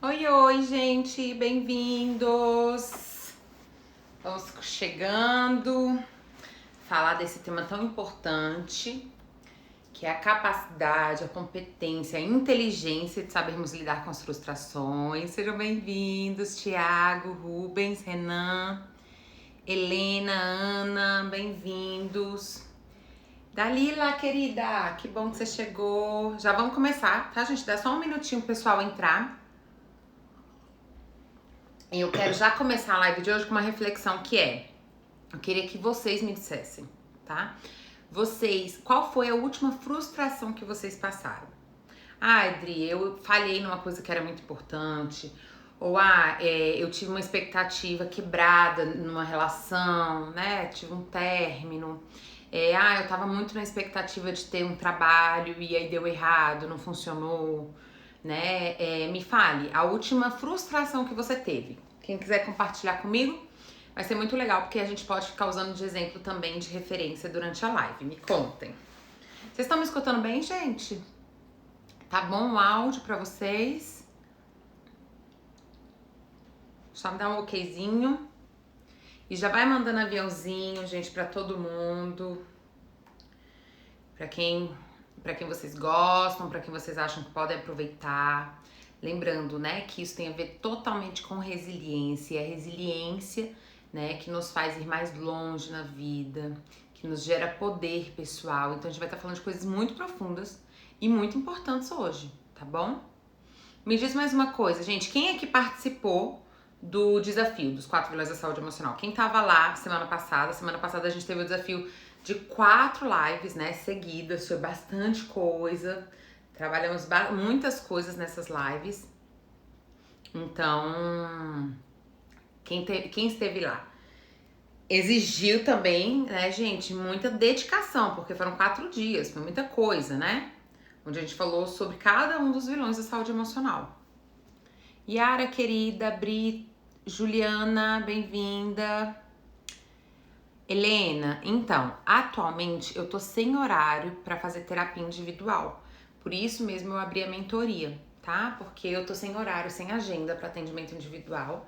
Oi, oi, gente, bem-vindos. Vamos chegando. Falar desse tema tão importante, que é a capacidade, a competência, a inteligência de sabermos lidar com as frustrações. Sejam bem-vindos, Tiago, Rubens, Renan, Helena, Ana, bem-vindos. Dalila, querida, que bom que você chegou. Já vamos começar, tá, gente? Dá só um minutinho pro pessoal entrar. E eu quero já começar a live de hoje com uma reflexão que é... Eu queria que vocês me dissessem, tá? Vocês, qual foi a última frustração que vocês passaram? Ah, Adri, eu falhei numa coisa que era muito importante. Ou, eu tive uma expectativa quebrada numa relação, né? Tive um término. Eu tava muito na expectativa de ter um trabalho e aí deu errado, não funcionou, né? Me fale, a última frustração que você teve. Quem quiser compartilhar comigo, vai ser muito legal, porque a gente pode ficar usando de exemplo também, de referência durante a live. Me contem. Vocês estão me escutando bem, gente? Tá bom o áudio pra vocês? Só me dá um okzinho. E já vai mandando aviãozinho, gente, pra todo mundo. Pra quem vocês gostam, pra quem vocês acham que podem aproveitar. Lembrando, né, que isso tem a ver totalmente com resiliência. É a resiliência, né, que nos faz ir mais longe na vida, que nos gera poder pessoal. Então a gente vai estar falando de coisas muito profundas e muito importantes hoje, tá bom? Me diz mais uma coisa, gente, quem é que participou do desafio dos 4 vilões da saúde emocional? Quem tava lá semana passada? Semana passada a gente teve o desafio de 4 lives, né, seguidas, foi bastante coisa. Trabalhamos muitas coisas nessas lives. Então, quem esteve lá exigiu também, né, gente, muita dedicação, porque foram 4 dias, foi muita coisa, né? Onde a gente falou sobre cada um dos vilões da saúde emocional. Yara, querida, Bri, Juliana, bem-vinda. Helena, então, atualmente eu tô sem horário para fazer terapia individual. Por isso mesmo eu abri a mentoria, tá? Porque eu tô sem horário, sem agenda para atendimento individual.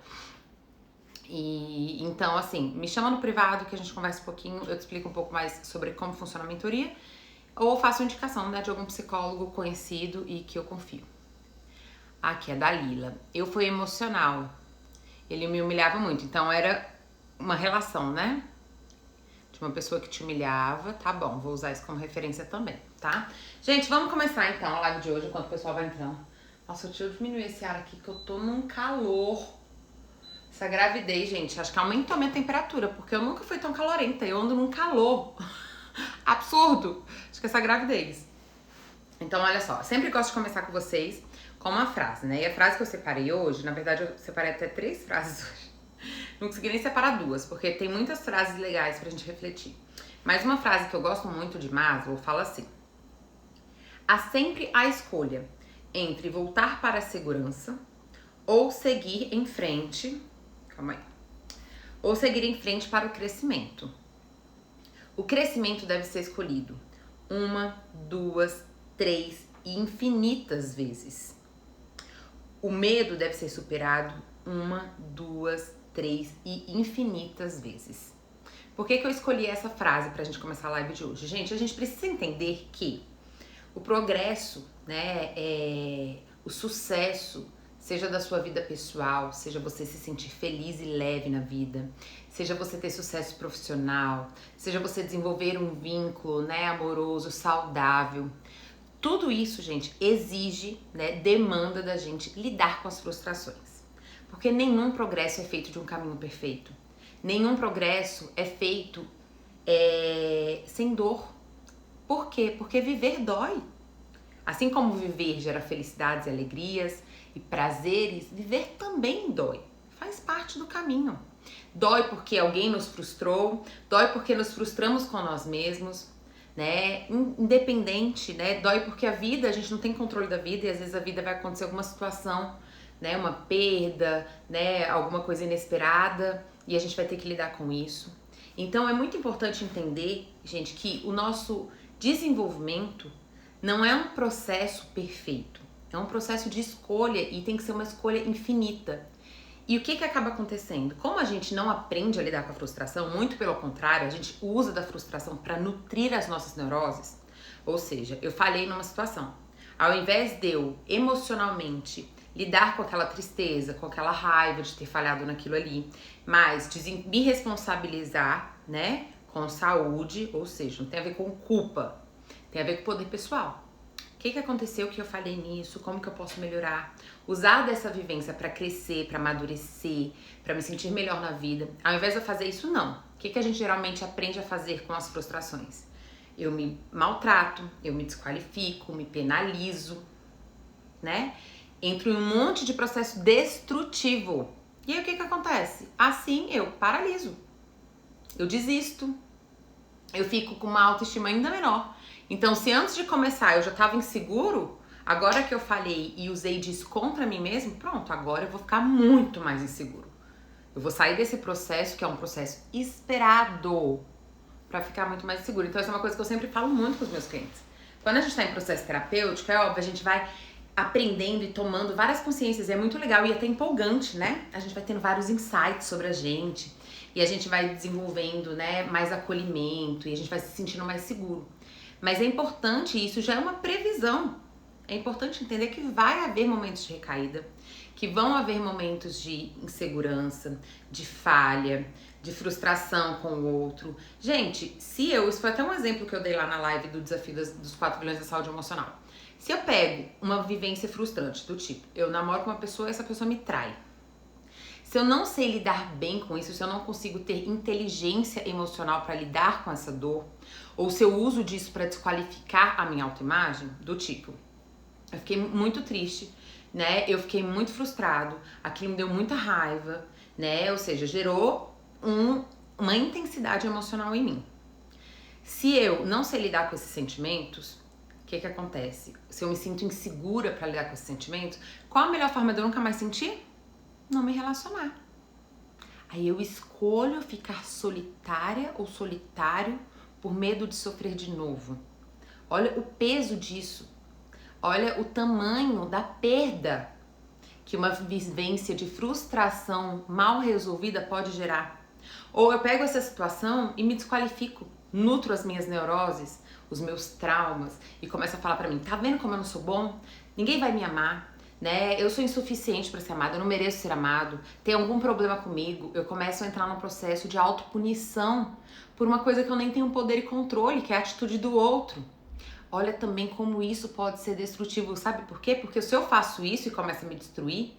E então, assim, me chama no privado que a gente conversa um pouquinho, eu te explico um pouco mais sobre como funciona a mentoria, ou faço indicação, né, de algum psicólogo conhecido e que eu confio. Aqui é Dalila. Eu fui emocional. Ele me humilhava muito, então era uma relação, né? De uma pessoa que te humilhava. Tá bom, vou usar isso como referência também, tá? Gente, vamos começar então a live de hoje, enquanto o pessoal vai entrando. Nossa, deixa eu diminuir esse ar aqui que eu tô num calor. Essa gravidez, gente, acho que aumentou a minha temperatura, porque eu nunca fui tão calorenta, eu ando num calor absurdo. Acho que essa gravidez. Então, olha só, eu sempre gosto de começar com vocês com uma frase, né? E a frase que eu separei hoje, na verdade eu separei até 3 frases hoje. Não consegui nem separar 2, porque tem muitas frases legais pra gente refletir. Mas uma frase que eu gosto muito de Maslow fala assim: há sempre a escolha entre voltar para a segurança ou seguir em frente. Calma aí. Ou seguir em frente para o crescimento. O crescimento deve ser escolhido 1, 2, 3 e infinitas vezes. O medo deve ser superado 1, 2, 3 e infinitas vezes. Por que eu escolhi essa frase pra gente começar a live de hoje? Gente, a gente precisa entender que o progresso, né, o sucesso, seja da sua vida pessoal, seja você se sentir feliz e leve na vida, seja você ter sucesso profissional, seja você desenvolver um vínculo, né, amoroso, saudável. Tudo isso, gente, exige, né, demanda da gente lidar com as frustrações. Porque nenhum progresso é feito de um caminho perfeito. Nenhum progresso é feito sem dor. Por quê? Porque viver dói. Assim como viver gera felicidades e alegrias e prazeres, viver também dói. Faz parte do caminho. Dói porque alguém nos frustrou, dói porque nos frustramos com nós mesmos, né? Independente, né? Dói porque a gente não tem controle da vida e às vezes a vida vai acontecer alguma situação, né? Uma perda, né? Alguma coisa inesperada e a gente vai ter que lidar com isso. Então é muito importante entender, gente, que o nosso desenvolvimento não é um processo perfeito. É um processo de escolha e tem que ser uma escolha infinita. E o que acaba acontecendo? Como a gente não aprende a lidar com a frustração, muito pelo contrário, a gente usa da frustração para nutrir as nossas neuroses. Ou seja, eu falhei numa situação. Ao invés de eu emocionalmente lidar com aquela tristeza, com aquela raiva de ter falhado naquilo ali, mas me responsabilizar, né, com saúde, ou seja, não tem a ver com culpa, tem a ver com poder pessoal. O que aconteceu que eu falhei nisso? Como que eu posso melhorar? Usar dessa vivência para crescer, para amadurecer, para me sentir melhor na vida. Ao invés de eu fazer isso, não. O que a gente geralmente aprende a fazer com as frustrações? Eu me maltrato, eu me desqualifico, me penalizo, né? Entro em um monte de processo destrutivo. E aí o que acontece? Assim eu paraliso. Eu desisto. Eu fico com uma autoestima ainda menor. Então, se antes de começar eu já estava inseguro, agora que eu falhei e usei disso contra mim mesmo, pronto, agora eu vou ficar muito mais inseguro. Eu vou sair desse processo, que é um processo esperado, para ficar muito mais seguro. Então, essa é uma coisa que eu sempre falo muito com os meus clientes. Quando a gente está em processo terapêutico, é óbvio, a gente vai aprendendo e tomando várias consciências, e é muito legal e até empolgante, né? A gente vai tendo vários insights sobre a gente, e a gente vai desenvolvendo, né, mais acolhimento, e a gente vai se sentindo mais seguro. Mas é importante, isso já é uma previsão, é importante entender que vai haver momentos de recaída, que vão haver momentos de insegurança, de falha, de frustração com o outro. Gente, isso foi até um exemplo que eu dei lá na live do desafio dos 4 bilhões da saúde emocional. Se eu pego uma vivência frustrante do tipo, eu namoro com uma pessoa e essa pessoa me trai. Se eu não sei lidar bem com isso, se eu não consigo ter inteligência emocional para lidar com essa dor, ou se eu uso disso para desqualificar a minha autoimagem, do tipo, eu fiquei muito triste, né? Eu fiquei muito frustrado, aquilo me deu muita raiva, né? Ou seja, gerou uma intensidade emocional em mim. Se eu não sei lidar com esses sentimentos, o que acontece? Se eu me sinto insegura para lidar com esses sentimentos, qual a melhor forma de eu nunca mais sentir? Não me relacionar. Aí eu escolho ficar solitária ou solitário por medo de sofrer de novo. Olha o peso disso. Olha o tamanho da perda que uma vivência de frustração mal resolvida pode gerar. Ou eu pego essa situação e me desqualifico, nutro as minhas neuroses, os meus traumas e começo a falar pra mim, tá vendo como eu não sou bom? Ninguém vai me amar, né? Eu sou insuficiente para ser amado, eu não mereço ser amado, tem algum problema comigo. Eu começo a entrar num processo de autopunição por uma coisa que eu nem tenho poder e controle, que é a atitude do outro. Olha também como isso pode ser destrutivo, sabe por quê? Porque se eu faço isso e começo a me destruir,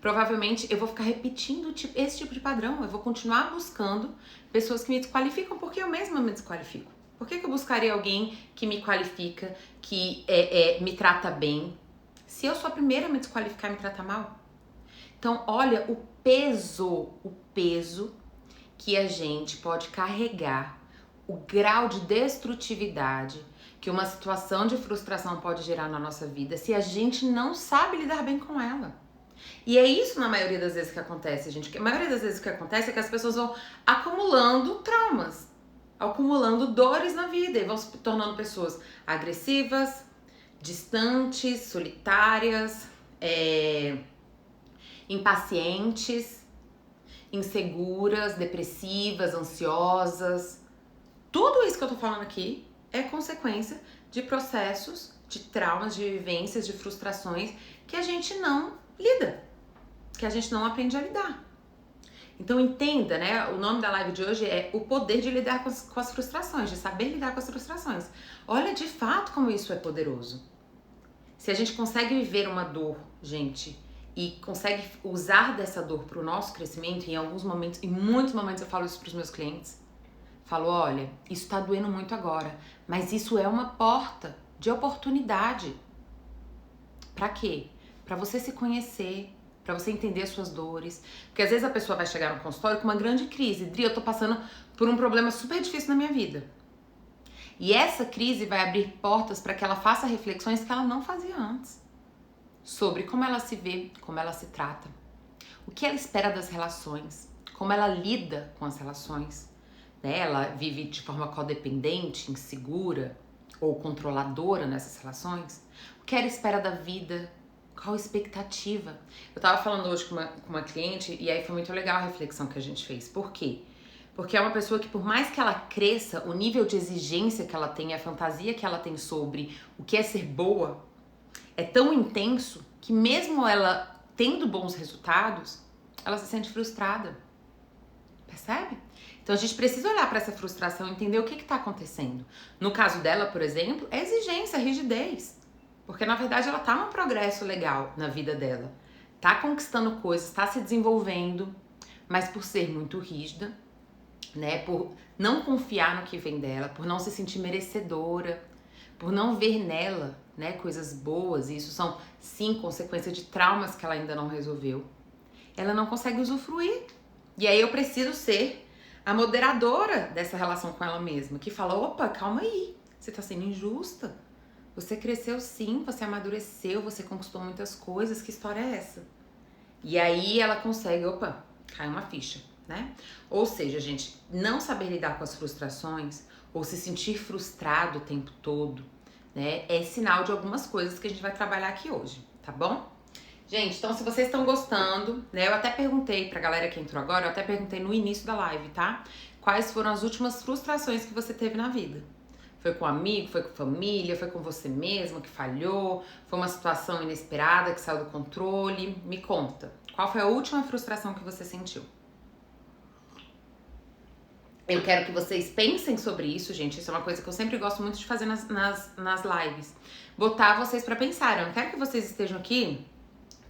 provavelmente eu vou ficar repetindo esse tipo de padrão. Eu vou continuar buscando pessoas que me desqualificam porque eu mesma me desqualifico. Por que eu buscaria alguém que me qualifica, que me trata bem, se eu sou a primeira a me desqualificar e me tratar mal? Então, olha o peso que a gente pode carregar, o grau de destrutividade que uma situação de frustração pode gerar na nossa vida se a gente não sabe lidar bem com ela. E é isso na maioria das vezes que acontece, gente. A maioria das vezes o que acontece é que as pessoas vão acumulando traumas, acumulando dores na vida e vão se tornando pessoas agressivas, distantes, solitárias, impacientes, inseguras, depressivas, ansiosas. Tudo isso que eu tô falando aqui é consequência de processos, de traumas, de vivências, de frustrações que a gente não lida, que a gente não aprende a lidar. Então entenda, né? O nome da live de hoje é o poder de lidar com as frustrações, de saber lidar com as frustrações. Olha de fato como isso é poderoso. Se a gente consegue viver uma dor, gente, e consegue usar dessa dor para o nosso crescimento, em alguns momentos, em muitos momentos eu falo isso para os meus clientes, falo, olha, isso tá doendo muito agora, mas isso é uma porta de oportunidade. Pra quê? Pra você se conhecer, pra você entender as suas dores. Porque às vezes a pessoa vai chegar no consultório com uma grande crise. Dri, eu tô passando por um problema super difícil na minha vida. E essa crise vai abrir portas para que ela faça reflexões que ela não fazia antes. Sobre como ela se vê, como ela se trata. O que ela espera das relações. Como ela lida com as relações. né? Ela vive de forma codependente, insegura ou controladora nessas relações. O que ela espera da vida? Qual a expectativa? Eu tava falando hoje com uma cliente e aí foi muito legal a reflexão que a gente fez. Por quê? Porque é uma pessoa que, por mais que ela cresça, o nível de exigência que ela tem, a fantasia que ela tem sobre o que é ser boa, é tão intenso que mesmo ela tendo bons resultados, ela se sente frustrada. Percebe? Então a gente precisa olhar para essa frustração e entender o que está acontecendo. No caso dela, por exemplo, é exigência, rigidez. Porque na verdade ela tá num progresso legal na vida dela. Tá conquistando coisas, tá se desenvolvendo, mas por ser muito rígida, né? Por não confiar no que vem dela, por não se sentir merecedora, por não ver nela, né, coisas boas, e isso são sim consequência de traumas que ela ainda não resolveu. Ela não consegue usufruir. E aí eu preciso ser a moderadora dessa relação com ela mesma, que fala, opa, calma aí, você tá sendo injusta. Você cresceu sim, você amadureceu, você conquistou muitas coisas, que história é essa? E aí ela consegue, opa, cai uma ficha, né? Ou seja, gente, não saber lidar com as frustrações ou se sentir frustrado o tempo todo, né, é sinal de algumas coisas que a gente vai trabalhar aqui hoje, tá bom? Gente, então se vocês estão gostando, né, eu até perguntei pra galera que entrou agora, eu até perguntei no início da live, tá? Quais foram as últimas frustrações que você teve na vida? Foi com amigo, foi com família, foi com você mesmo que falhou, foi uma situação inesperada que saiu do controle? Me conta, qual foi a última frustração que você sentiu? Eu quero que vocês pensem sobre isso, gente. Isso é uma coisa que eu sempre gosto muito de fazer nas lives. Botar vocês pra pensar. Eu não quero que vocês estejam aqui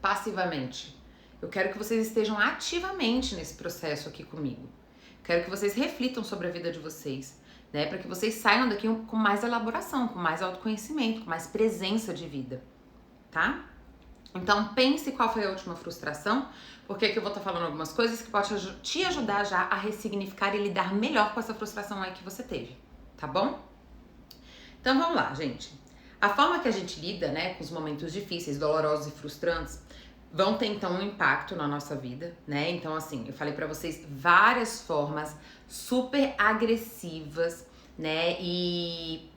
passivamente. Eu quero que vocês estejam ativamente nesse processo aqui comigo. Quero que vocês reflitam sobre a vida de vocês, né? Para que vocês saiam daqui com mais elaboração, com mais autoconhecimento, com mais presença de vida, tá? Então pense qual foi a última frustração, porque aqui eu vou estar falando algumas coisas que podem te ajudar já a ressignificar e lidar melhor com essa frustração aí que você teve, tá bom? Então vamos lá, gente. A forma que a gente lida, né, com os momentos difíceis, dolorosos e frustrantes, vão ter então um impacto na nossa vida, né? Então assim, eu falei pra vocês várias formas super agressivas, né, e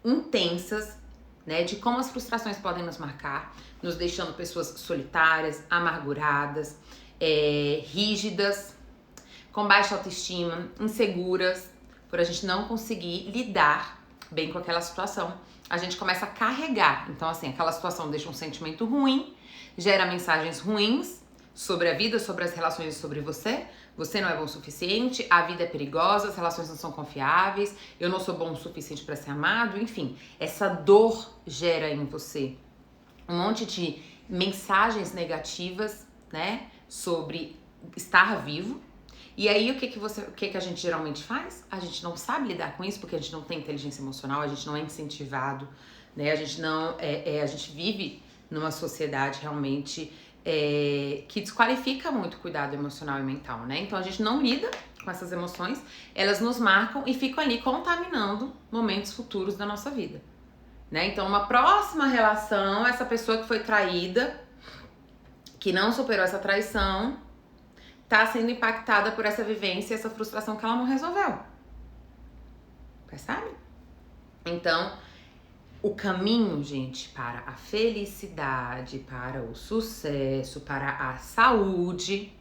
intensas, né, de como as frustrações podem nos marcar, nos deixando pessoas solitárias, amarguradas, rígidas, com baixa autoestima, inseguras, por a gente não conseguir lidar bem com aquela situação. A gente começa a carregar. Então, assim, aquela situação deixa um sentimento ruim, gera mensagens ruins sobre a vida, sobre as relações, sobre você. Você não é bom o suficiente, a vida é perigosa, as relações não são confiáveis, eu não sou bom o suficiente para ser amado, enfim. Essa dor gera em você um monte de mensagens negativas, né, sobre estar vivo. E aí o que a gente geralmente faz? A gente não sabe lidar com isso porque a gente não tem inteligência emocional, a gente não é incentivado, né? A gente não a gente vive numa sociedade realmente que desqualifica muito o cuidado emocional e mental, né? Então a gente não lida com essas emoções, elas nos marcam e ficam ali contaminando momentos futuros da nossa vida, né? Então uma próxima relação, essa pessoa que foi traída, que não superou essa traição, tá sendo impactada por essa vivência, essa frustração que ela não resolveu. Percebe? Então, o caminho, gente, para a felicidade, para o sucesso, para a saúde,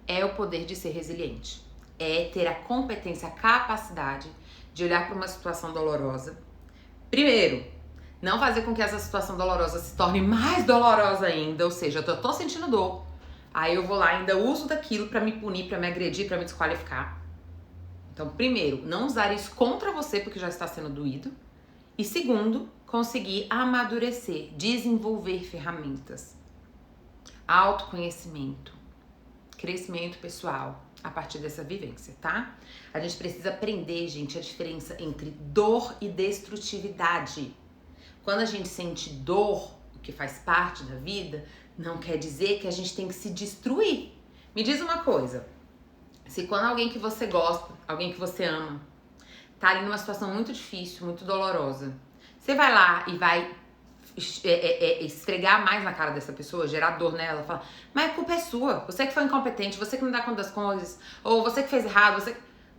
é o poder de ser resiliente. É ter a competência, a capacidade de olhar para uma situação dolorosa. Primeiro, não fazer com que essa situação dolorosa se torne mais dolorosa ainda, ou seja, eu tô sentindo dor. Aí eu vou lá e ainda uso daquilo pra me punir, pra me agredir, pra me desqualificar. Então, primeiro, não usar isso contra você porque já está sendo doído. E segundo, conseguir amadurecer, desenvolver ferramentas. Autoconhecimento, crescimento pessoal a partir dessa vivência, tá? A gente precisa aprender, gente, a diferença entre dor e destrutividade. Quando a gente sente dor, o que faz parte da vida, não quer dizer que a gente tem que se destruir. Me diz uma coisa, se quando alguém que você gosta, alguém que você ama, tá ali numa situação muito difícil, muito dolorosa, você vai lá e vai esfregar mais na cara dessa pessoa, gerar dor nela, falar, mas a culpa é sua, você que foi incompetente, você que não dá conta das coisas, ou você que fez errado,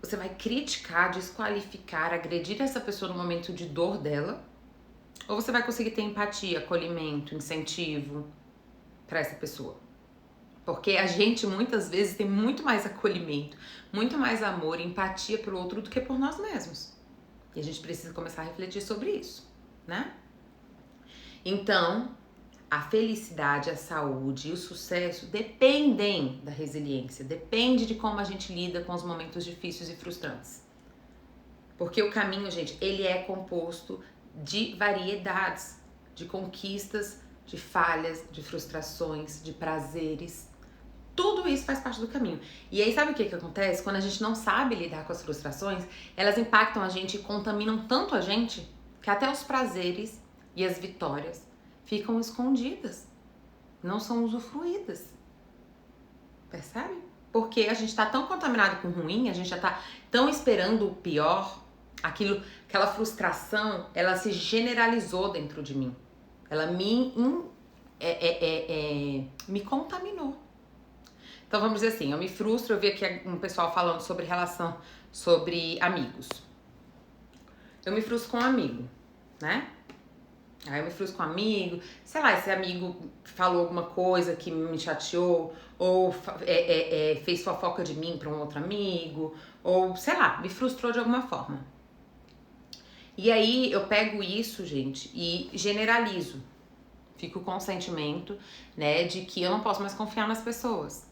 Você vai criticar, desqualificar, agredir essa pessoa no momento de dor dela? Ou você vai conseguir ter empatia, acolhimento, incentivo para essa pessoa? Porque a gente muitas vezes tem muito mais acolhimento, muito mais amor e empatia pelo outro do que por nós mesmos. E a gente precisa começar a refletir sobre isso, né? Então, a felicidade, a saúde e o sucesso dependem da resiliência, depende de como a gente lida com os momentos difíceis e frustrantes. Porque o caminho, gente, ele é composto de variedades, de conquistas, de falhas, de frustrações, de prazeres. Tudo isso faz parte do caminho. E aí sabe o que acontece? Quando a gente não sabe lidar com as frustrações, elas impactam a gente e contaminam tanto a gente que até os prazeres e as vitórias ficam escondidas, não são usufruídas. Percebe? Porque a gente tá tão contaminado com o ruim, a gente já tá tão esperando o pior, aquela frustração, ela se generalizou dentro de mim. Ela me contaminou. Então vamos dizer assim, eu me frustro, eu vi aqui um pessoal falando sobre relação, sobre amigos. Eu me frustro com um amigo, né? Aí eu me frustro com um amigo, sei lá, esse amigo falou alguma coisa que me chateou, ou fez fofoca de mim pra um outro amigo, ou sei lá, me frustrou de alguma forma. E aí eu pego isso, gente, e generalizo. Fico com o sentimento, né, de que eu não posso mais confiar nas pessoas.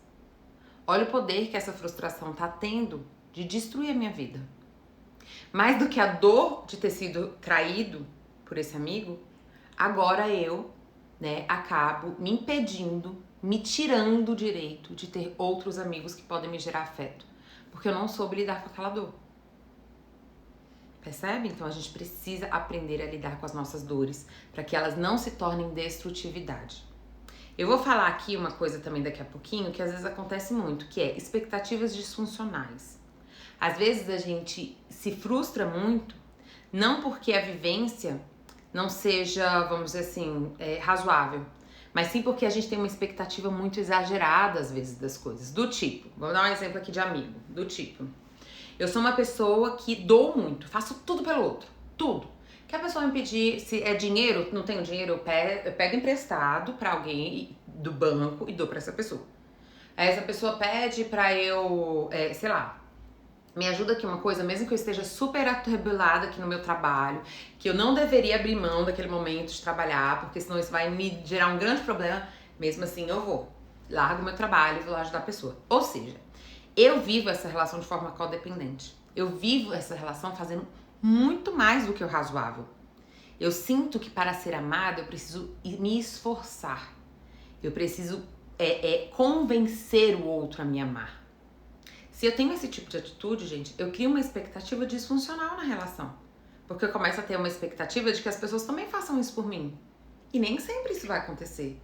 Olha o poder que essa frustração tá tendo de destruir a minha vida. Mais do que a dor de ter sido traído por esse amigo, agora eu, né, acabo me impedindo, me tirando o direito de ter outros amigos que podem me gerar afeto. Porque eu não soube lidar com aquela dor. Percebe? Então a gente precisa aprender a lidar com as nossas dores para que elas não se tornem destrutividade. Eu vou falar aqui uma coisa também daqui a pouquinho que às vezes acontece muito, que é expectativas disfuncionais. Às vezes a gente se frustra muito, não porque a vivência não seja, vamos dizer assim, razoável, mas sim porque a gente tem uma expectativa muito exagerada às vezes das coisas. Do tipo, vou dar um exemplo aqui de amigo, do tipo, eu sou uma pessoa que dou muito, faço tudo pelo outro, tudo. Que a pessoa me pedir, se é dinheiro, não tenho dinheiro, eu pego emprestado pra alguém do banco e dou pra essa pessoa. Aí essa pessoa pede pra eu, sei lá, me ajuda aqui uma coisa, mesmo que eu esteja super atribulada aqui no meu trabalho, que eu não deveria abrir mão daquele momento de trabalhar, porque senão isso vai me gerar um grande problema, mesmo assim eu vou. Largo meu trabalho e vou lá ajudar a pessoa. Ou seja, eu vivo essa relação de forma codependente. Eu vivo essa relação fazendo muito mais do que o razoável. Eu sinto que para ser amada eu preciso me esforçar. Eu preciso convencer o outro a me amar. Se eu tenho esse tipo de atitude, gente, eu crio uma expectativa disfuncional na relação. Porque eu começo a ter uma expectativa de que as pessoas também façam isso por mim. E nem sempre isso vai acontecer.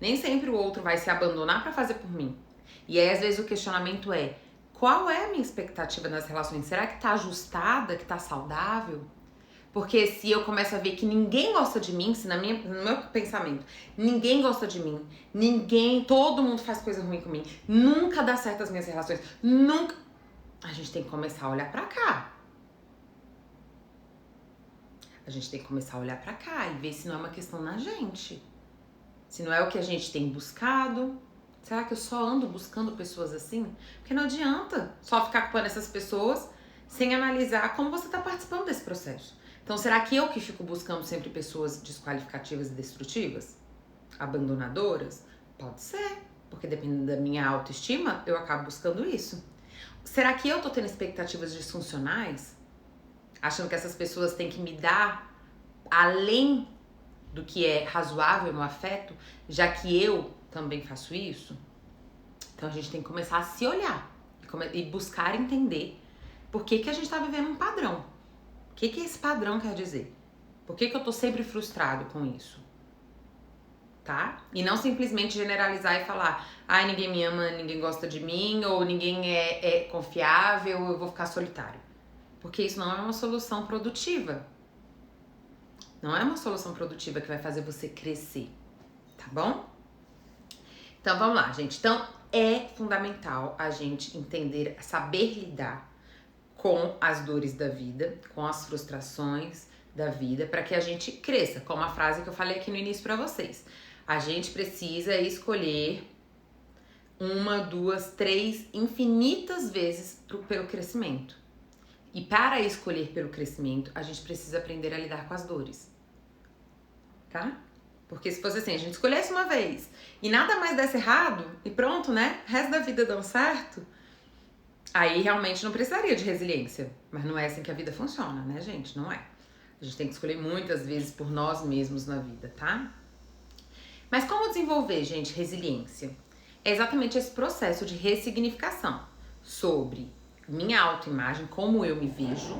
Nem sempre o outro vai se abandonar para fazer por mim. E aí, às vezes, o questionamento é: qual é a minha expectativa nas relações? Será que tá ajustada, que tá saudável? Porque se eu começo a ver que ninguém gosta de mim, se no meu pensamento, ninguém gosta de mim, todo mundo faz coisa ruim comigo, nunca dá certo as minhas relações, nunca... A gente tem que começar a olhar pra cá. A gente tem que começar a olhar pra cá e ver se não é uma questão na gente. Se não é o que a gente tem buscado. Será que eu só ando buscando pessoas assim? Porque não adianta só ficar culpando essas pessoas sem analisar como você tá participando desse processo. Então, será que eu que fico buscando sempre pessoas desqualificativas e destrutivas? Abandonadoras? Pode ser, porque dependendo da minha autoestima, eu acabo buscando isso. Será que eu tô tendo expectativas disfuncionais? Achando que essas pessoas têm que me dar além do que é razoável no afeto, já que eu também faço isso? Então, a gente tem que começar a se olhar e buscar entender por que a gente tá vivendo um padrão. O que esse padrão quer dizer? Por que eu tô sempre frustrado com isso? Tá? E não simplesmente generalizar e falar: ai, ninguém me ama, ninguém gosta de mim, ou ninguém é confiável, eu vou ficar solitário. Porque isso não é uma solução produtiva. Não é uma solução produtiva que vai fazer você crescer. Tá bom? Então vamos lá, gente. Então é fundamental a gente entender, saber lidar com as dores da vida, com as frustrações da vida, para que a gente cresça, como a frase que eu falei aqui no início para vocês. A gente precisa escolher uma, duas, três, infinitas vezes pelo crescimento. E para escolher pelo crescimento, a gente precisa aprender a lidar com as dores. Tá? Porque se fosse assim, a gente escolhesse uma vez e nada mais desse errado, e pronto, né? O resto da vida dando certo, aí realmente não precisaria de resiliência. Mas não é assim que a vida funciona, né, gente? Não é. A gente tem que escolher muitas vezes por nós mesmos na vida, tá? Mas como desenvolver, gente, resiliência? É exatamente esse processo de ressignificação sobre minha autoimagem, como eu me vejo,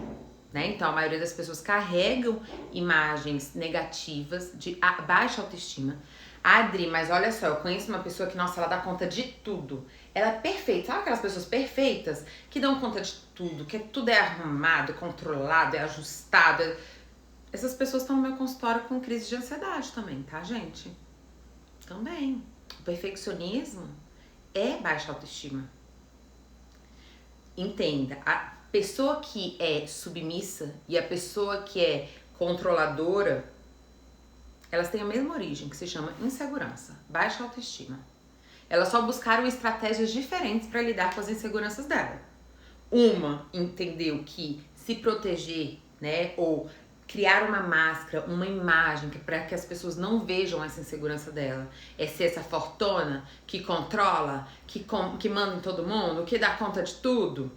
né? Então, a maioria das pessoas carregam imagens negativas de baixa autoestima. Adri, mas olha só, eu conheço uma pessoa que, nossa, ela dá conta de tudo. Ela é perfeita. Sabe aquelas pessoas perfeitas que dão conta de tudo, que tudo é arrumado, controlado, é ajustado? Essas pessoas estão no meu consultório com crise de ansiedade também, tá, gente? Também. O perfeccionismo é baixa autoestima. Entenda, a pessoa que é submissa e a pessoa que é controladora, elas têm a mesma origem, que se chama insegurança, baixa autoestima. Elas só buscaram estratégias diferentes para lidar com as inseguranças dela. Uma entendeu que se proteger, né, ou criar uma máscara, uma imagem para que as pessoas não vejam essa insegurança dela, é ser essa fortuna que controla, que manda em todo mundo, que dá conta de tudo.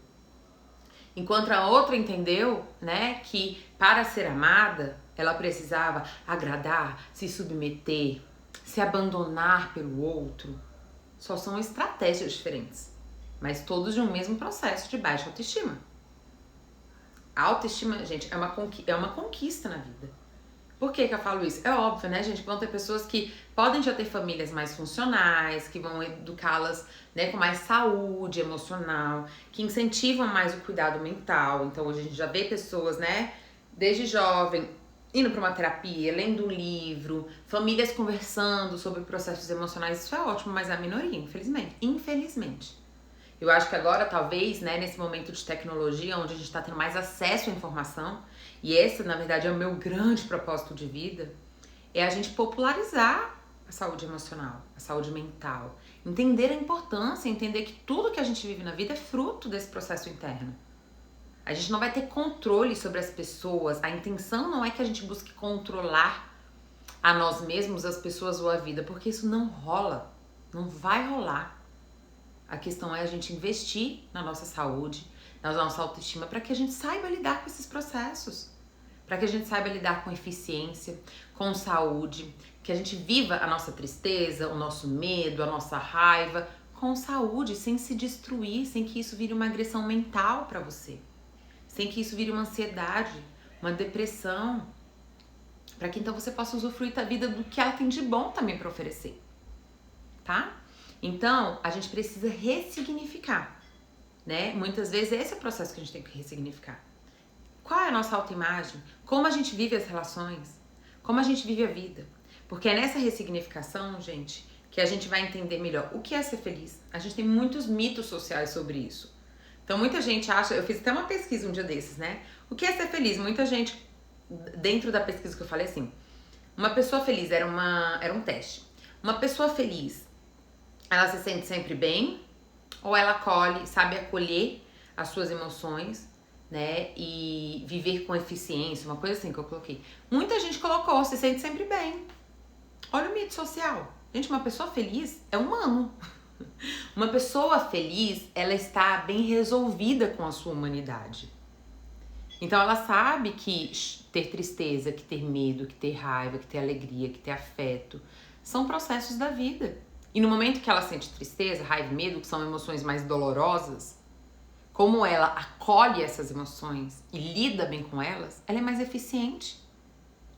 Enquanto a outra entendeu, né, que para ser amada, ela precisava agradar, se submeter, se abandonar pelo outro. Só são estratégias diferentes, mas todos de um mesmo processo de baixa autoestima. A autoestima, gente, é uma conquista na vida. Por que eu falo isso? É óbvio, né, gente? Vão ter pessoas que podem já ter famílias mais funcionais, que vão educá-las, né, com mais saúde emocional, que incentivam mais o cuidado mental. Então, hoje a gente já vê pessoas, né, desde jovem, indo para uma terapia, lendo um livro, famílias conversando sobre processos emocionais. Isso é ótimo, mas é a minoria, infelizmente. Infelizmente. Eu acho que agora, talvez, né, nesse momento de tecnologia, onde a gente está tendo mais acesso à informação, e esse, na verdade, é o meu grande propósito de vida, é a gente popularizar a saúde emocional, a saúde mental. Entender a importância, entender que tudo que a gente vive na vida é fruto desse processo interno. A gente não vai ter controle sobre as pessoas. A intenção não é que a gente busque controlar a nós mesmos, as pessoas ou a vida, porque isso não rola, não vai rolar. A questão é a gente investir na nossa saúde, na nossa autoestima, para que a gente saiba lidar com esses processos. Para que a gente saiba lidar com eficiência, com saúde, que a gente viva a nossa tristeza, o nosso medo, a nossa raiva, com saúde, sem se destruir, sem que isso vire uma agressão mental para você. Sem que isso vire uma ansiedade, uma depressão. Para que então você possa usufruir da vida do que ela tem de bom também para oferecer. Tá? Então, a gente precisa ressignificar, né? Muitas vezes esse é o processo que a gente tem que ressignificar. Qual é a nossa autoimagem? Como a gente vive as relações? Como a gente vive a vida? Porque é nessa ressignificação, gente, que a gente vai entender melhor o que é ser feliz. A gente tem muitos mitos sociais sobre isso. Então, muita gente acha... Eu fiz até uma pesquisa um dia desses, né? O que é ser feliz? Muita gente, dentro da pesquisa que eu falei assim, uma pessoa feliz era um teste. Uma pessoa feliz, ela se sente sempre bem, ou ela acolhe, sabe acolher as suas emoções, né, e viver com eficiência, uma coisa assim que eu coloquei. Muita gente colocou, se sente sempre bem. Olha o mito social. Gente, uma pessoa feliz é humano. Uma pessoa feliz, ela está bem resolvida com a sua humanidade. Então ela sabe que ter tristeza, que ter medo, que ter raiva, que ter alegria, que ter afeto, são processos da vida. E no momento que ela sente tristeza, raiva e medo, que são emoções mais dolorosas, como ela acolhe essas emoções e lida bem com elas, ela é mais eficiente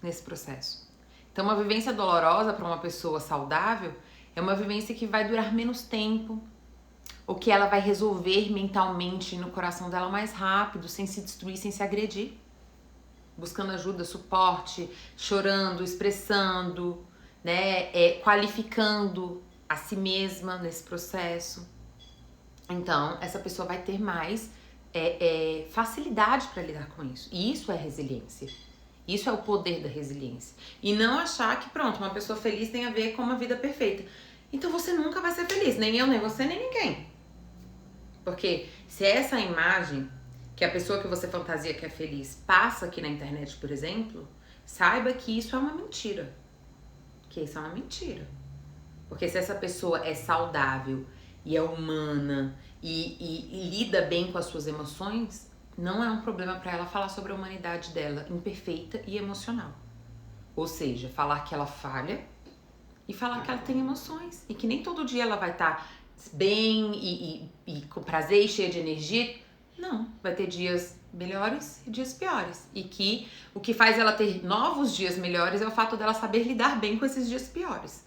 nesse processo. Então, uma vivência dolorosa para uma pessoa saudável é uma vivência que vai durar menos tempo, ou que ela vai resolver mentalmente no coração dela mais rápido, sem se destruir, sem se agredir. Buscando ajuda, suporte, chorando, expressando, né, qualificando a si mesma nesse processo. Então, essa pessoa vai ter mais facilidade para lidar com isso. E isso é resiliência. Isso é o poder da resiliência. E não achar que, pronto, uma pessoa feliz tem a ver com uma vida perfeita. Então você nunca vai ser feliz. Nem eu, nem você, nem ninguém. Porque se essa imagem que a pessoa que você fantasia que é feliz passa aqui na internet, por exemplo, saiba que isso é uma mentira. Que isso é uma mentira. Porque se essa pessoa é saudável e é humana e lida bem com as suas emoções, não é um problema para ela falar sobre a humanidade dela, imperfeita e emocional. Ou seja, falar que ela falha e falar que ela tem emoções. E que nem todo dia ela vai estar bem e com prazer e cheia de energia. Não, vai ter dias melhores e dias piores. E que o que faz ela ter novos dias melhores é o fato dela saber lidar bem com esses dias piores.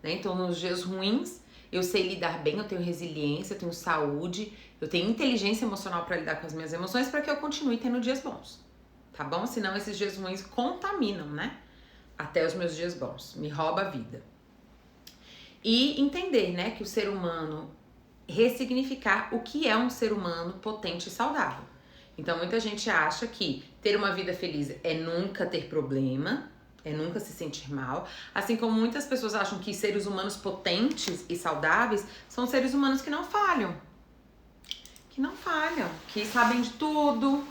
Né? Então, nos dias ruins, eu sei lidar bem, eu tenho resiliência, eu tenho saúde, eu tenho inteligência emocional para lidar com as minhas emoções para que eu continue tendo dias bons, tá bom? Senão esses dias ruins contaminam, né? Até os meus dias bons, me rouba a vida. E entender, né, que o ser humano, ressignificar o que é um ser humano potente e saudável. Então, muita gente acha que ter uma vida feliz é nunca ter problema, é nunca se sentir mal, assim como muitas pessoas acham que seres humanos potentes e saudáveis são seres humanos que não falham, que sabem de tudo,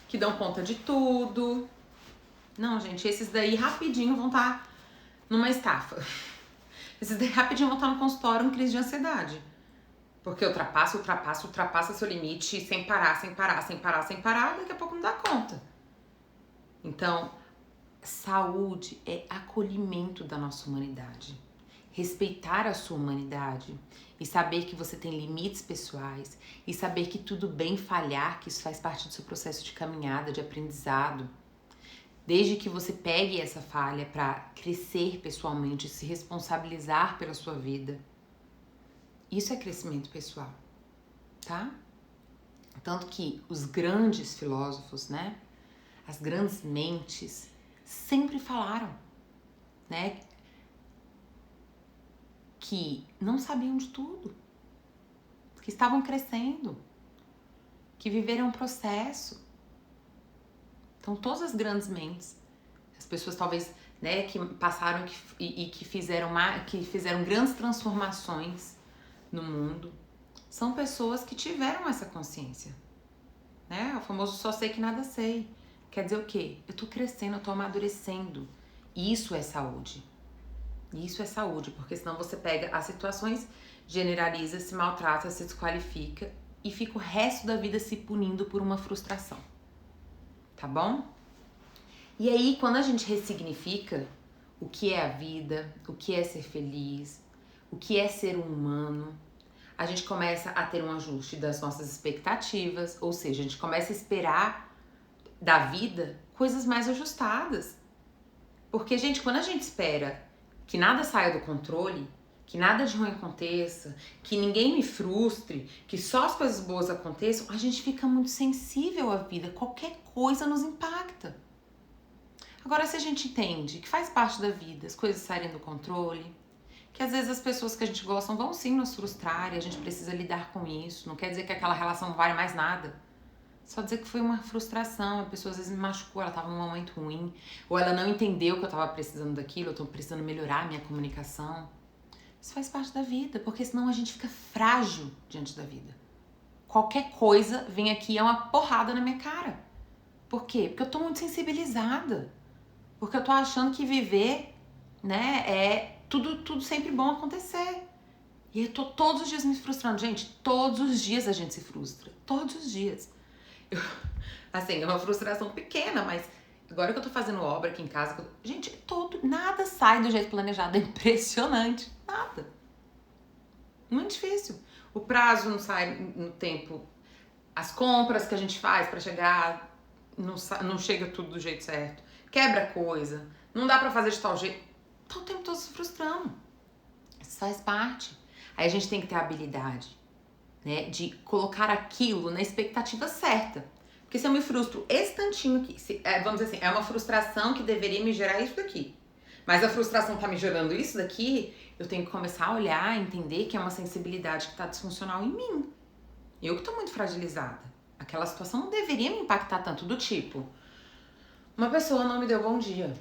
que dão conta de tudo. Não, gente, esses daí rapidinho vão estar numa estafa. Esses daí rapidinho vão estar no consultório em crise de ansiedade. Porque ultrapassa seu limite sem parar, daqui a pouco não dá conta. Então, saúde é acolhimento da nossa humanidade. Respeitar a sua humanidade e saber que você tem limites pessoais e saber que tudo bem falhar, que isso faz parte do seu processo de caminhada, de aprendizado. Desde que você pegue essa falha para crescer pessoalmente, se responsabilizar pela sua vida. Isso é crescimento pessoal, tá? Tanto que os grandes filósofos, né? As grandes mentes sempre falaram, né? Que não sabiam de tudo, que estavam crescendo, que viveram um processo. Então, todas as grandes mentes, as pessoas talvez, né, que passaram que fizeram grandes transformações no mundo, são pessoas que tiveram essa consciência, né? O famoso só sei que nada sei. Quer dizer o quê? Eu tô crescendo, eu tô amadurecendo. Isso é saúde. Isso é saúde, porque senão você pega as situações, generaliza, se maltrata, se desqualifica e fica o resto da vida se punindo por uma frustração. Tá bom? E aí, quando a gente ressignifica o que é a vida, o que é ser feliz, o que é ser um humano, a gente começa a ter um ajuste das nossas expectativas, ou seja, a gente começa a esperar da vida coisas mais ajustadas. Porque, gente, quando a gente espera que nada saia do controle, que nada de ruim aconteça, que ninguém me frustre, que só as coisas boas aconteçam, a gente fica muito sensível à vida, qualquer coisa nos impacta. Agora, se a gente entende que faz parte da vida as coisas saírem do controle, que às vezes as pessoas que a gente gosta vão sim nos frustrar e a gente precisa lidar com isso, não quer dizer que aquela relação não vale mais nada. Só dizer que foi uma frustração, a pessoa às vezes me machucou, ela tava num momento ruim, ou ela não entendeu que eu tava precisando daquilo, eu tô precisando melhorar a minha comunicação. Isso faz parte da vida, porque senão a gente fica frágil diante da vida. Qualquer coisa vem aqui e é uma porrada na minha cara. Por quê? Porque eu tô muito sensibilizada. Porque eu tô achando que viver, né, é tudo sempre bom acontecer. E eu tô todos os dias me frustrando. Gente, todos os dias a gente se frustra. Todos os dias. Assim, é uma frustração pequena, mas agora que eu tô fazendo obra aqui em casa, gente, nada sai do jeito planejado, é impressionante, nada. Muito difícil. O prazo não sai no tempo, as compras que a gente faz pra chegar, não chega tudo do jeito certo, quebra coisa, não dá pra fazer de tal jeito, tá o tempo todo se frustrando. Isso faz parte. Aí a gente tem que ter a habilidade, né, de colocar aquilo na expectativa certa. Porque se eu me frustro esse tantinho aqui, vamos dizer assim, é uma frustração que deveria me gerar isso daqui. Mas a frustração tá me gerando isso daqui, eu tenho que começar a olhar, entender que é uma sensibilidade que tá disfuncional em mim. Eu que tô muito fragilizada. Aquela situação não deveria me impactar tanto, do tipo, uma pessoa não me deu bom dia.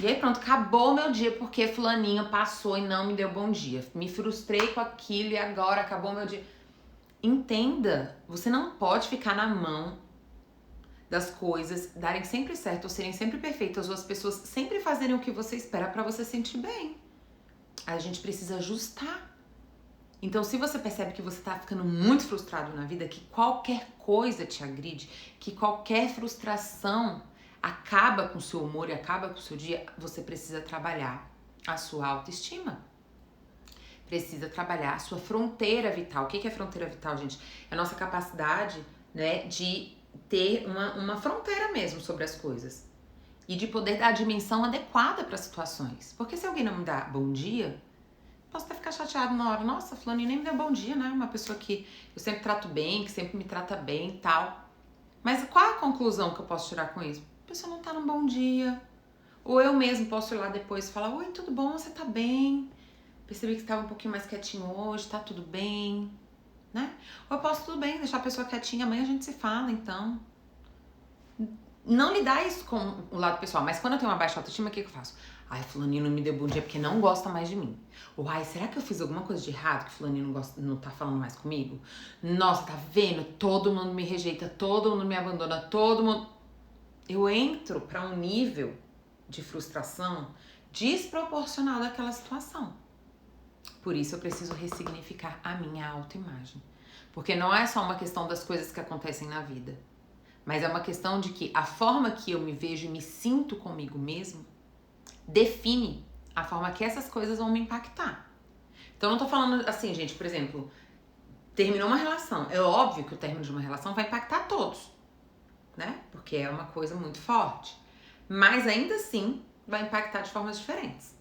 E aí pronto, acabou o meu dia porque fulaninha passou e não me deu bom dia. Me frustrei com aquilo e agora acabou o meu dia. Entenda, você não pode ficar na mão das coisas darem sempre certo, ou serem sempre perfeitas, ou as pessoas sempre fazerem o que você espera pra você sentir bem. A gente precisa ajustar. Então, se você percebe que você tá ficando muito frustrado na vida, que qualquer coisa te agride, que qualquer frustração acaba com o seu humor e acaba com o seu dia, você precisa trabalhar a sua autoestima. Precisa trabalhar a sua fronteira vital. O que é fronteira vital, gente? É a nossa capacidade, né, de ter uma fronteira mesmo sobre as coisas. E de poder dar a dimensão adequada para as situações. Porque se alguém não me dá bom dia, posso até ficar chateado na hora. Nossa, fulaninho nem me deu bom dia, né? Uma pessoa que eu sempre trato bem, que sempre me trata bem e tal. Mas qual é a conclusão que eu posso tirar com isso? A pessoa não tá num bom dia. Ou eu mesmo posso ir lá depois e falar, oi, tudo bom? Você tá bem? Percebi que você tava um pouquinho mais quietinho hoje, tá tudo bem, né? Ou eu posso, tudo bem, deixar a pessoa quietinha, amanhã a gente se fala, então. Não lidar isso com o lado pessoal, mas quando eu tenho uma baixa autoestima, o que eu faço? Ai, fulaninho não me deu bom dia porque não gosta mais de mim. Ou ai, será que eu fiz alguma coisa de errado que fulaninho não tá falando mais comigo? Nossa, tá vendo? Todo mundo me rejeita, todo mundo me abandona, todo mundo... Eu entro pra um nível de frustração desproporcional daquela situação. Por isso eu preciso ressignificar a minha autoimagem. Porque não é só uma questão das coisas que acontecem na vida, mas é uma questão de que a forma que eu me vejo e me sinto comigo mesmo define a forma que essas coisas vão me impactar. Então eu não tô falando assim, gente, por exemplo, terminou uma relação. É óbvio que o término de uma relação vai impactar todos, né? Porque é uma coisa muito forte. Mas ainda assim vai impactar de formas diferentes.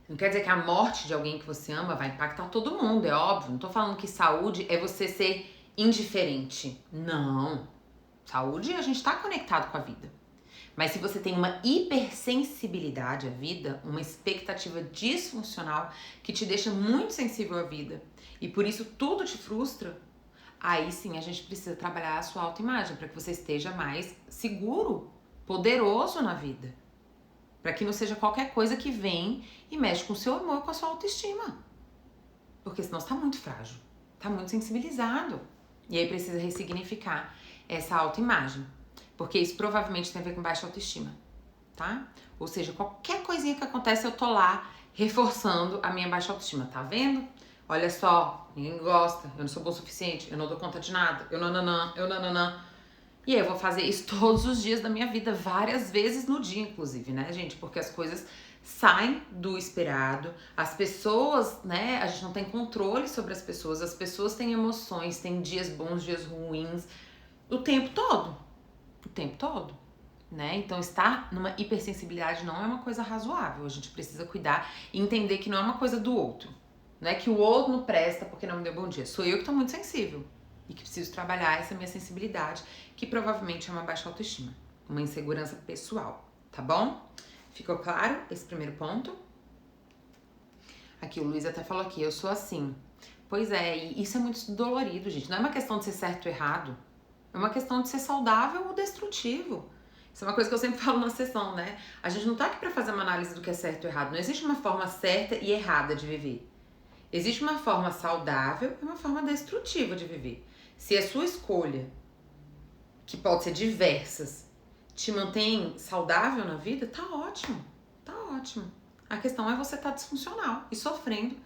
Não quer dizer que a morte de alguém que você ama vai impactar todo mundo, é óbvio. Não tô falando que saúde é você ser indiferente. Não. Saúde, a gente tá conectado com a vida. Mas se você tem uma hipersensibilidade à vida, uma expectativa disfuncional que te deixa muito sensível à vida e por isso tudo te frustra, aí sim a gente precisa trabalhar a sua autoimagem para que você esteja mais seguro, poderoso na vida. Para que não seja qualquer coisa que vem e mexe com o seu humor, com a sua autoestima. Porque senão você tá muito frágil, tá muito sensibilizado. E aí precisa ressignificar essa autoimagem. Porque isso provavelmente tem a ver com baixa autoestima, tá? Ou seja, qualquer coisinha que acontece eu tô lá reforçando a minha baixa autoestima, tá vendo? Olha só, ninguém gosta, eu não sou bom o suficiente, eu não dou conta de nada, eu nananã. E aí eu vou fazer isso todos os dias da minha vida, várias vezes no dia, inclusive, né, gente? Porque as coisas saem do esperado, as pessoas, né, a gente não tem controle sobre as pessoas têm emoções, têm dias bons, dias ruins, o tempo todo, né? Então estar numa hipersensibilidade não é uma coisa razoável, a gente precisa cuidar e entender que não é uma coisa do outro, não é que o outro não presta porque não me deu bom dia, sou eu que tô muito sensível e que preciso trabalhar essa minha sensibilidade, que provavelmente é uma baixa autoestima, uma insegurança pessoal, tá bom? Ficou claro esse primeiro ponto? Aqui o Luiz até falou aqui, eu sou assim. Pois é, e isso é muito dolorido, gente. Não é uma questão de ser certo ou errado, é uma questão de ser saudável ou destrutivo. Isso é uma coisa que eu sempre falo na sessão, né? A gente não tá aqui pra fazer uma análise do que é certo ou errado. Não existe uma forma certa e errada de viver. Existe uma forma saudável e uma forma destrutiva de viver. Se a sua escolha, que pode ser diversas, te mantém saudável na vida, tá ótimo, tá ótimo. A questão é você estar disfuncional e sofrendo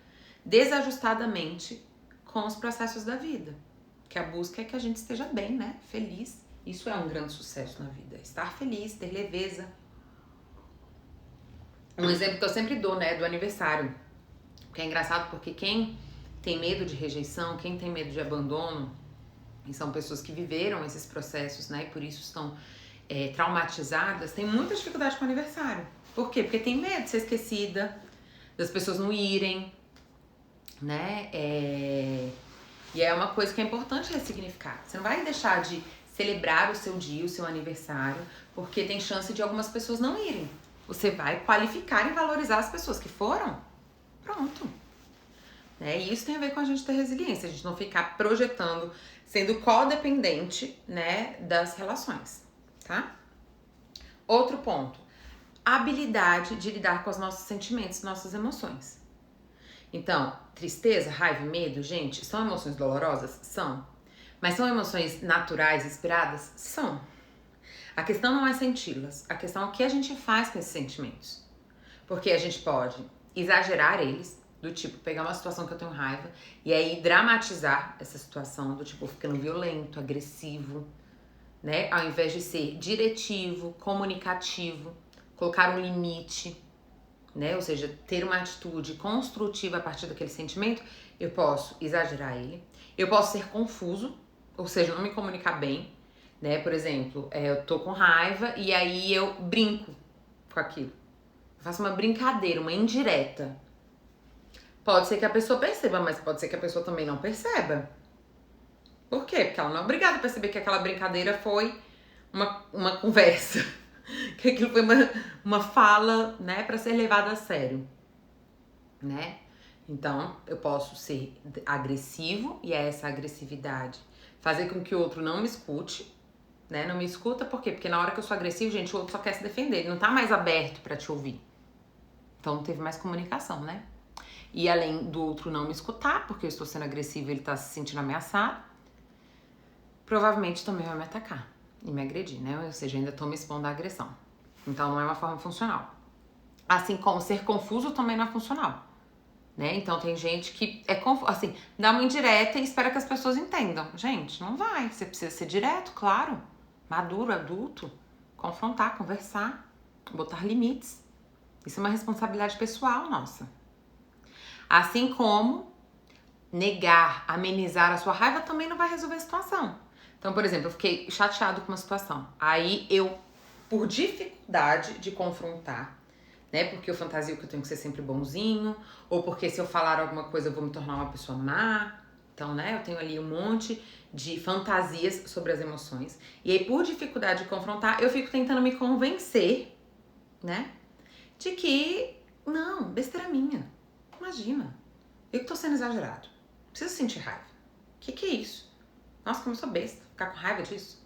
desajustadamente com os processos da vida. Que a busca é que a gente esteja bem, né? Feliz. Isso é um grande sucesso na vida. Estar feliz, ter leveza. Um exemplo que eu sempre dou, né, do aniversário. Que é engraçado porque quem tem medo de rejeição, quem tem medo de abandono, e são pessoas que viveram esses processos, né, e por isso estão traumatizadas, tem muita dificuldade com o aniversário. Por quê? Porque tem medo de ser esquecida, das pessoas não irem, né, e é uma coisa que é importante ressignificar. Você não vai deixar de celebrar o seu dia, o seu aniversário, porque tem chance de algumas pessoas não irem. Você vai qualificar e valorizar as pessoas que foram. Pronto. né? E isso tem a ver com a gente ter resiliência, a gente não ficar projetando, sendo codependente, né, das relações, tá? Outro ponto, habilidade de lidar com os nossos sentimentos, nossas emoções. Então, tristeza, raiva e medo, gente, são emoções dolorosas? São. Mas são emoções naturais, inspiradas? São. A questão não é senti-las, a questão é o que a gente faz com esses sentimentos. Porque a gente pode exagerar eles, do tipo, pegar uma situação que eu tenho raiva e aí dramatizar essa situação, do tipo, ficando violento, agressivo, né? Ao invés de ser diretivo, comunicativo, colocar um limite, né? Ou seja, ter uma atitude construtiva a partir daquele sentimento, eu posso exagerar ele. Eu posso ser confuso, ou seja, não me comunicar bem, né? Por exemplo, eu tô com raiva e aí eu brinco com aquilo. Eu faço uma brincadeira, uma indireta. Pode ser que a pessoa perceba, mas pode ser que a pessoa também não perceba. Por quê? Porque ela não é obrigada a perceber que aquela brincadeira foi uma conversa. Que aquilo foi uma fala, né, pra ser levada a sério, né? Então, eu posso ser agressivo e é essa agressividade fazer com que o outro não me escute, né? Não me escuta por quê? Porque na hora que eu sou agressivo, gente, o outro só quer se defender, ele não tá mais aberto pra te ouvir. Então, não teve mais comunicação, né? E além do outro não me escutar, porque eu estou sendo agressivo e ele tá se sentindo ameaçado, provavelmente também vai me atacar e me agredir, né? Ou seja, ainda tô me expondo à agressão. Então, não é uma forma funcional. Assim como ser confuso também não é funcional, né? Então, tem gente que é confuso, assim, dá uma indireta e espera que as pessoas entendam. Gente, não vai. Você precisa ser direto, claro. Maduro, adulto. Confrontar, conversar, botar limites. Isso é uma responsabilidade pessoal nossa. Assim como negar, amenizar a sua raiva também não vai resolver a situação. Então, por exemplo, eu fiquei chateado com uma situação. Aí eu, por dificuldade de confrontar, né? Porque eu fantasio que eu tenho que ser sempre bonzinho, ou porque se eu falar alguma coisa eu vou me tornar uma pessoa má. Então, né, eu tenho ali um monte de fantasias sobre as emoções. E aí, por dificuldade de confrontar, eu fico tentando me convencer, né, de que, não, besteira minha. Imagina, eu que tô sendo exagerado. Preciso sentir raiva. Que é isso? Nossa, como eu sou besta, ficar com raiva disso.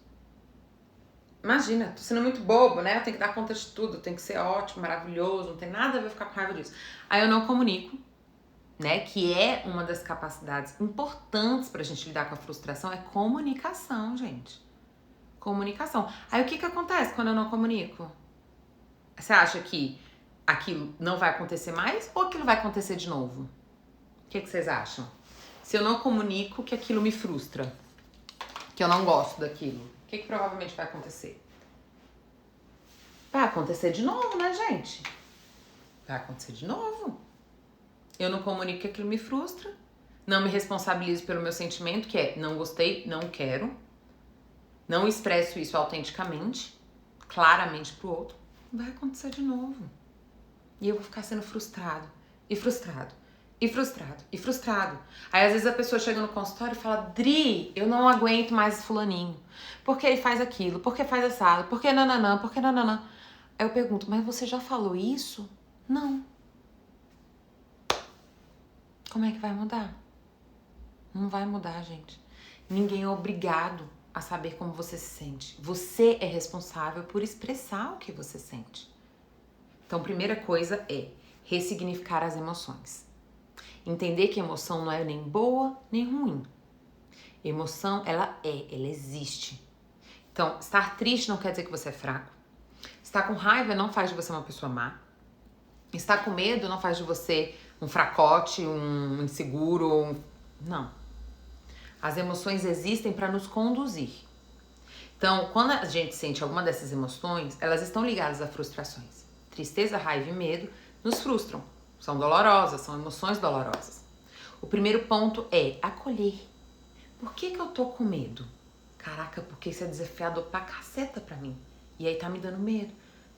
Imagina, tô sendo muito bobo, né? Eu tenho que dar conta de tudo, tem que ser ótimo, maravilhoso, não tem nada a ver ficar com raiva disso. Aí eu não comunico, né? Que é uma das capacidades importantes pra gente lidar com a frustração, é comunicação, gente. Comunicação. Aí o que acontece quando eu não comunico? Você acha que aquilo não vai acontecer mais ou aquilo vai acontecer de novo? O que vocês acham? Se eu não comunico que aquilo me frustra, que eu não gosto daquilo, o que provavelmente vai acontecer? Vai acontecer de novo, né, gente? Vai acontecer de novo. Eu não comunico que aquilo me frustra, não me responsabilizo pelo meu sentimento, que é não gostei, não quero, não expresso isso autenticamente, claramente pro outro, vai acontecer de novo. E eu vou ficar sendo frustrado, e frustrado, e frustrado, e frustrado. Aí às vezes a pessoa chega no consultório e fala: Dri, eu não aguento mais esse fulaninho. Porque ele faz aquilo, porque faz assado, porque nananã, porque nananã. Aí eu pergunto: mas você já falou isso? Não. Como é que vai mudar? Não vai mudar, gente. Ninguém é obrigado a saber como você se sente. Você é responsável por expressar o que você sente. Então, primeira coisa é ressignificar as emoções. Entender que emoção não é nem boa nem ruim. Emoção, ela existe. Então, estar triste não quer dizer que você é fraco. Estar com raiva não faz de você uma pessoa má. Estar com medo não faz de você um fracote, um inseguro. Não. As emoções existem para nos conduzir. Então, quando a gente sente alguma dessas emoções, elas estão ligadas a frustrações. Tristeza, raiva e medo nos frustram. São dolorosas, são emoções dolorosas. O primeiro ponto é acolher. Por que eu tô com medo? Caraca, porque isso é desafiador pra caceta pra mim. E aí tá me dando medo.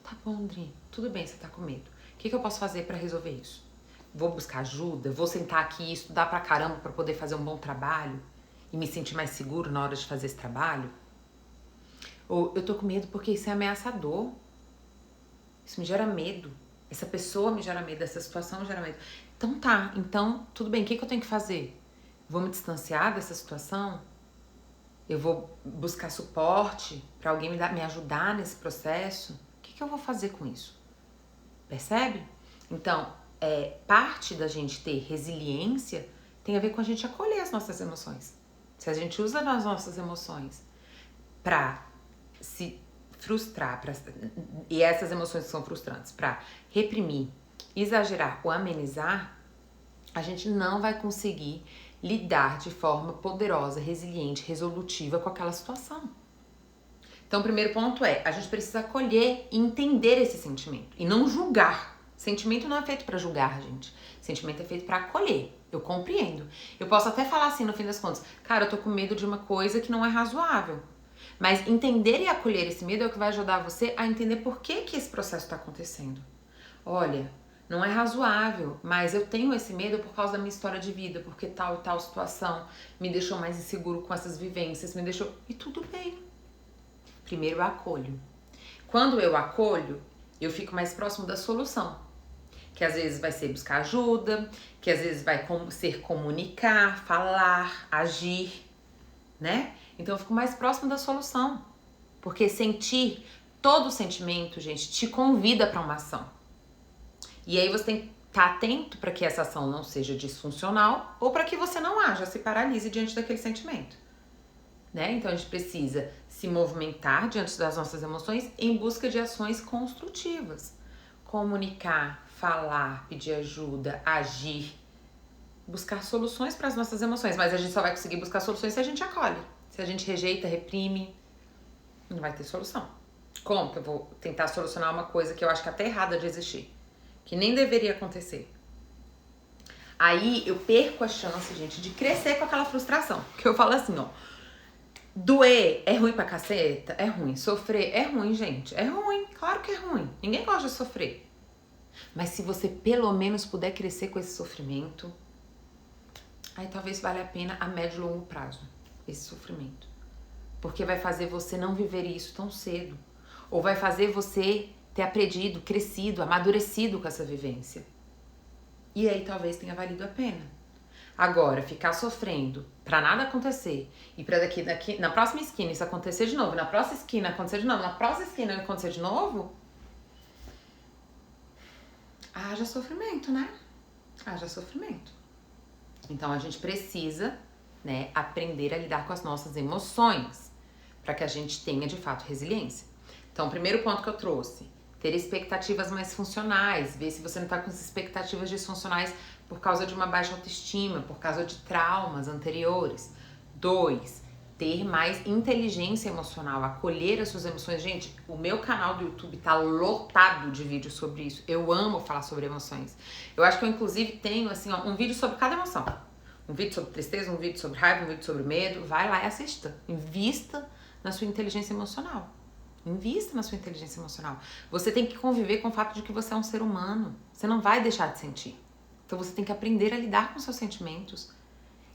Tá bom, Andrinha, tudo bem, você tá com medo. O que eu posso fazer pra resolver isso? Vou buscar ajuda? Vou sentar aqui e estudar pra caramba pra poder fazer um bom trabalho? E me sentir mais seguro na hora de fazer esse trabalho? Ou eu tô com medo porque isso é ameaçador. Isso me gera medo. Essa pessoa me gera medo, essa situação me gera medo. Então tá, então tudo bem, o que eu tenho que fazer? Vou me distanciar dessa situação? Eu vou buscar suporte para alguém me ajudar nesse processo? O que eu vou fazer com isso? Percebe? Então, parte da gente ter resiliência tem a ver com a gente acolher as nossas emoções. Se a gente usa as nossas emoções para se frustrar, e essas emoções que são frustrantes, para reprimir, exagerar ou amenizar, a gente não vai conseguir lidar de forma poderosa, resiliente, resolutiva com aquela situação. Então, o primeiro ponto a gente precisa acolher e entender esse sentimento e não julgar. Sentimento não é feito para julgar, gente. Sentimento é feito para acolher. Eu compreendo. Eu posso até falar assim, no fim das contas, cara, eu tô com medo de uma coisa que não é razoável. Mas entender e acolher esse medo é o que vai ajudar você a entender por que esse processo está acontecendo. Olha, não é razoável, mas eu tenho esse medo por causa da minha história de vida, porque tal e tal situação me deixou mais inseguro com essas vivências, me deixou... E tudo bem. Primeiro eu acolho. Quando eu acolho, eu fico mais próximo da solução. Que às vezes vai ser buscar ajuda, que às vezes vai ser comunicar, falar, agir, né? Então eu fico mais próximo da solução. Porque sentir, todo sentimento, gente, te convida para uma ação. E aí você tem que estar atento para que essa ação não seja disfuncional ou para que você não haja, se paralise diante daquele sentimento. Né? Então a gente precisa se movimentar diante das nossas emoções em busca de ações construtivas. Comunicar, falar, pedir ajuda, agir, buscar soluções para as nossas emoções. Mas a gente só vai conseguir buscar soluções se a gente acolhe. Se a gente rejeita, reprime, não vai ter solução. Como que eu vou tentar solucionar uma coisa que eu acho que é até errada de existir? Que nem deveria acontecer. Aí eu perco a chance, gente, de crescer com aquela frustração. Que eu falo assim, ó. Doer é ruim pra caceta? É ruim. Sofrer é ruim, gente. É ruim, claro que é ruim. Ninguém gosta de sofrer. Mas se você pelo menos puder crescer com esse sofrimento, aí talvez valha a pena a médio e longo prazo, esse sofrimento. Porque vai fazer você não viver isso tão cedo. Ou vai fazer você ter aprendido, crescido, amadurecido com essa vivência. E aí talvez tenha valido a pena. Agora, ficar sofrendo pra nada acontecer e pra daqui na próxima esquina isso acontecer de novo, na próxima esquina acontecer de novo, na próxima esquina acontecer de novo, haja sofrimento, né? Haja sofrimento. Então a gente precisa, né, aprender a lidar com as nossas emoções para que a gente tenha de fato resiliência. Então, o primeiro ponto que eu trouxe, ter expectativas mais funcionais, ver se você não tá com expectativas disfuncionais por causa de uma baixa autoestima, por causa de traumas anteriores. 2, ter mais inteligência emocional, acolher as suas emoções. Gente, o meu canal do YouTube tá lotado de vídeos sobre isso. Eu amo falar sobre emoções. Eu acho que eu, inclusive, tenho, assim, ó, um vídeo sobre cada emoção. Um vídeo sobre tristeza, um vídeo sobre raiva, um vídeo sobre medo. Vai lá e assista. Invista na sua inteligência emocional. Invista na sua inteligência emocional. Você tem que conviver com o fato de que você é um ser humano. Você não vai deixar de sentir. Então você tem que aprender a lidar com seus sentimentos.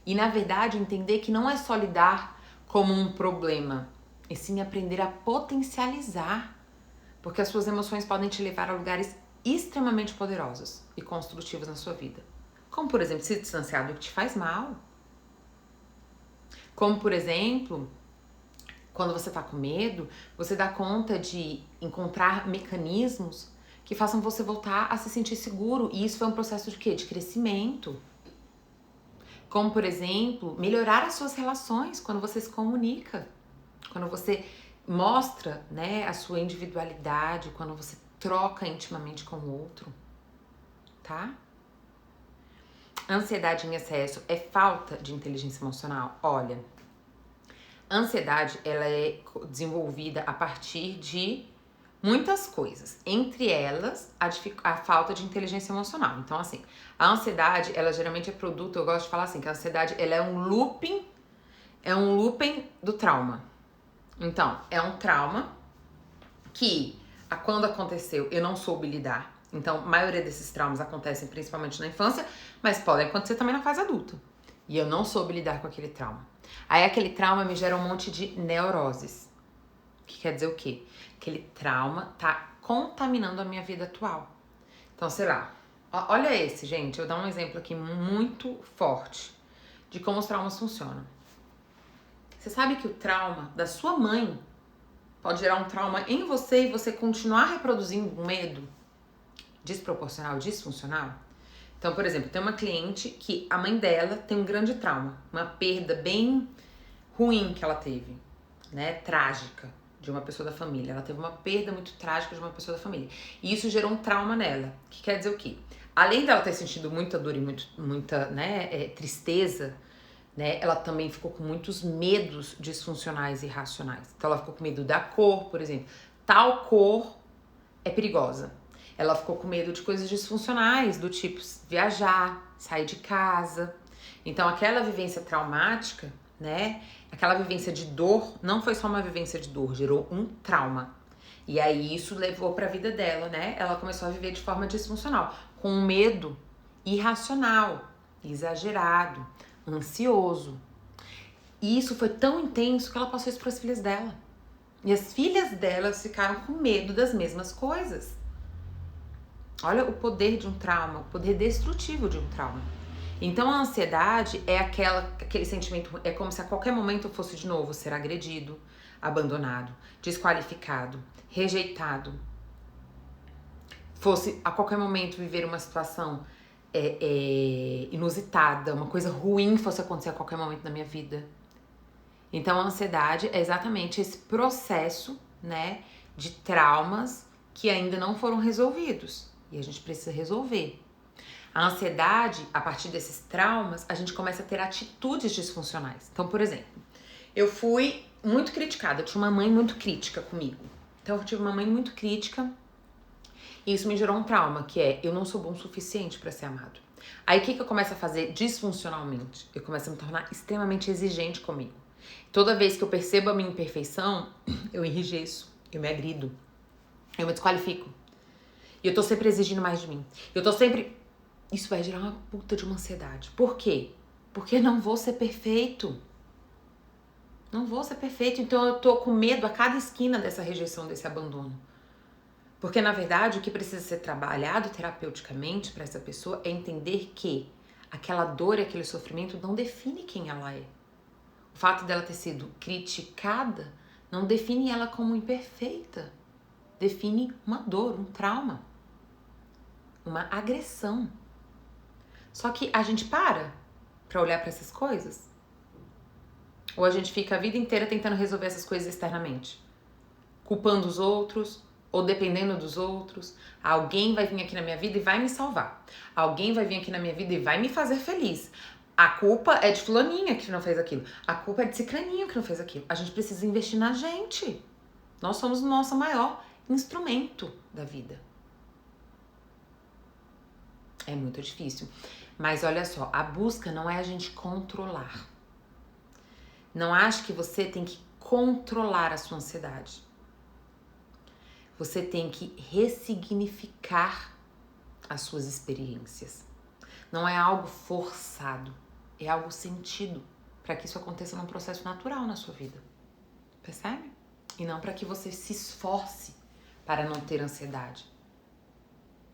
E, na verdade, entender que não é só lidar como um problema, e sim aprender a potencializar. Porque as suas emoções podem te levar a lugares extremamente poderosos e construtivos na sua vida. Como, por exemplo, se distanciar do que te faz mal. Como, por exemplo, quando você tá com medo, você dá conta de encontrar mecanismos que façam você voltar a se sentir seguro. E isso foi um processo de quê? De crescimento. Como, por exemplo, melhorar as suas relações quando você se comunica. Quando você mostra, né, a sua individualidade, quando você troca intimamente com o outro. Tá? Ansiedade em excesso é falta de inteligência emocional? Olha, a ansiedade, ela é desenvolvida a partir de muitas coisas, entre elas a falta de inteligência emocional. Então, assim, a ansiedade, ela geralmente é produto, eu gosto de falar assim, que a ansiedade, ela é um looping do trauma. Então, é um trauma que, quando aconteceu, eu não soube lidar. Então, a maioria desses traumas acontecem principalmente na infância, mas podem acontecer também na fase adulta. E eu não soube lidar com aquele trauma. Aí, aquele trauma me gera um monte de neuroses. Que quer dizer o quê? Aquele trauma tá contaminando a minha vida atual. Então, sei lá, olha esse, gente, eu vou dar um exemplo aqui muito forte de como os traumas funcionam. Você sabe que o trauma da sua mãe pode gerar um trauma em você e você continuar reproduzindo um medo desproporcional, disfuncional? Então, por exemplo, tem uma cliente que a mãe dela tem um grande trauma, uma perda bem ruim que ela teve, né, trágica, de uma pessoa da família. Ela teve uma perda muito trágica de uma pessoa da família. E isso gerou um trauma nela, que quer dizer o quê? Além dela ter sentido muita dor e muita, né, tristeza, né, ela também ficou com muitos medos disfuncionais e irracionais. Então ela ficou com medo da cor, por exemplo. Tal cor é perigosa. Ela ficou com medo de coisas disfuncionais, do tipo viajar, sair de casa. Então aquela vivência traumática, né, aquela vivência de dor, não foi só uma vivência de dor, gerou um trauma. E aí isso levou pra vida dela, né? Ela começou a viver de forma disfuncional, com um medo irracional, exagerado, ansioso. E isso foi tão intenso que ela passou isso para as filhas dela. E as filhas delas ficaram com medo das mesmas coisas. Olha o poder de um trauma, o poder destrutivo de um trauma. Então a ansiedade é aquele sentimento, é como se a qualquer momento eu fosse de novo ser agredido, abandonado, desqualificado, rejeitado. Fosse a qualquer momento viver uma situação inusitada, uma coisa ruim fosse acontecer a qualquer momento da minha vida. Então a ansiedade é exatamente esse processo, né, de traumas que ainda não foram resolvidos. E a gente precisa resolver. A ansiedade, a partir desses traumas, a gente começa a ter atitudes disfuncionais. Então, por exemplo, eu fui muito criticada, eu tinha uma mãe muito crítica comigo. Então eu tive uma mãe muito crítica e isso me gerou um trauma, que é, eu não sou bom o suficiente para ser amado. Aí o que eu começo a fazer disfuncionalmente? Eu começo a me tornar extremamente exigente comigo. Toda vez que eu percebo a minha imperfeição, eu enrijeço, eu me agrido, eu me desqualifico. E eu tô sempre exigindo mais de mim. Eu tô sempre... Isso vai gerar uma puta de uma ansiedade. Por quê? Porque não vou ser perfeito. Não vou ser perfeito. Então eu tô com medo a cada esquina dessa rejeição, desse abandono. Porque, na verdade, o que precisa ser trabalhado terapeuticamente para essa pessoa é entender que aquela dor e aquele sofrimento não define quem ela é. O fato dela ter sido criticada não define ela como imperfeita. Define uma dor, um trauma, uma agressão. Só que a gente para olhar para essas coisas? Ou a gente fica a vida inteira tentando resolver essas coisas externamente? Culpando os outros, ou dependendo dos outros. Alguém vai vir aqui na minha vida e vai me salvar. Alguém vai vir aqui na minha vida e vai me fazer feliz. A culpa é de fulaninha que não fez aquilo. A culpa é de cicraninho que não fez aquilo. A gente precisa investir na gente. Nós somos o nosso maior instrumento da vida. É muito difícil. Mas olha só, a busca não é a gente controlar. Não ache que você tem que controlar a sua ansiedade. Você tem que ressignificar as suas experiências. Não é algo forçado, é algo sentido para que isso aconteça num processo natural na sua vida. Percebe? E não para que você se esforce para não ter ansiedade.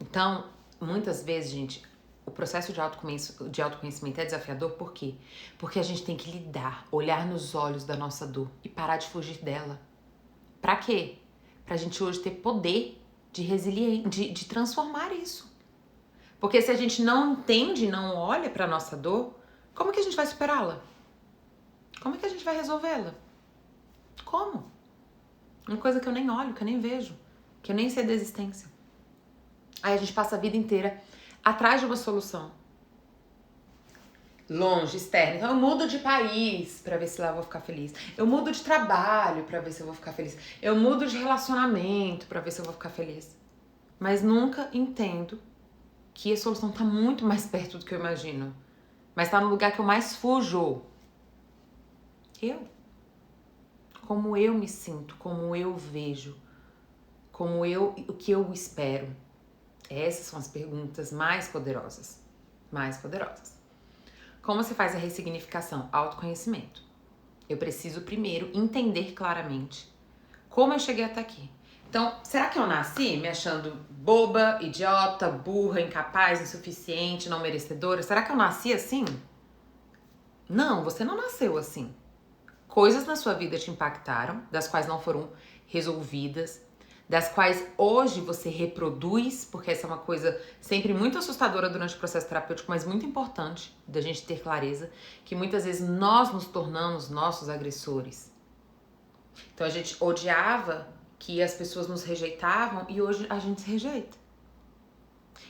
Então, muitas vezes, gente, o processo de autoconhecimento é desafiador, por quê? Porque a gente tem que lidar, olhar nos olhos da nossa dor e parar de fugir dela. Pra quê? Pra gente hoje ter poder de resiliência, de transformar isso. Porque se a gente não entende, não olha pra nossa dor, como que a gente vai superá-la? Como é que a gente vai resolvê-la? Como? Uma coisa que eu nem olho, que eu nem vejo, que eu nem sei da existência. Aí a gente passa a vida inteira atrás de uma solução. Longe, externa. Então eu mudo de país pra ver se lá eu vou ficar feliz. Eu mudo de trabalho pra ver se eu vou ficar feliz. Eu mudo de relacionamento pra ver se eu vou ficar feliz. Mas nunca entendo que a solução tá muito mais perto do que eu imagino. Mas tá no lugar que eu mais fujo. Eu. Como eu me sinto, como eu vejo, o que eu espero. Essas são as perguntas mais poderosas. Mais poderosas. Como você faz a ressignificação? Autoconhecimento. Eu preciso primeiro entender claramente como eu cheguei até aqui. Então, será que eu nasci me achando boba, idiota, burra, incapaz, insuficiente, não merecedora? Será que eu nasci assim? Não, você não nasceu assim. Coisas na sua vida te impactaram, das quais não foram resolvidas, das quais hoje você reproduz, porque essa é uma coisa sempre muito assustadora durante o processo terapêutico, mas muito importante da gente ter clareza, que muitas vezes nós nos tornamos nossos agressores. Então a gente odiava que as pessoas nos rejeitavam e hoje a gente se rejeita.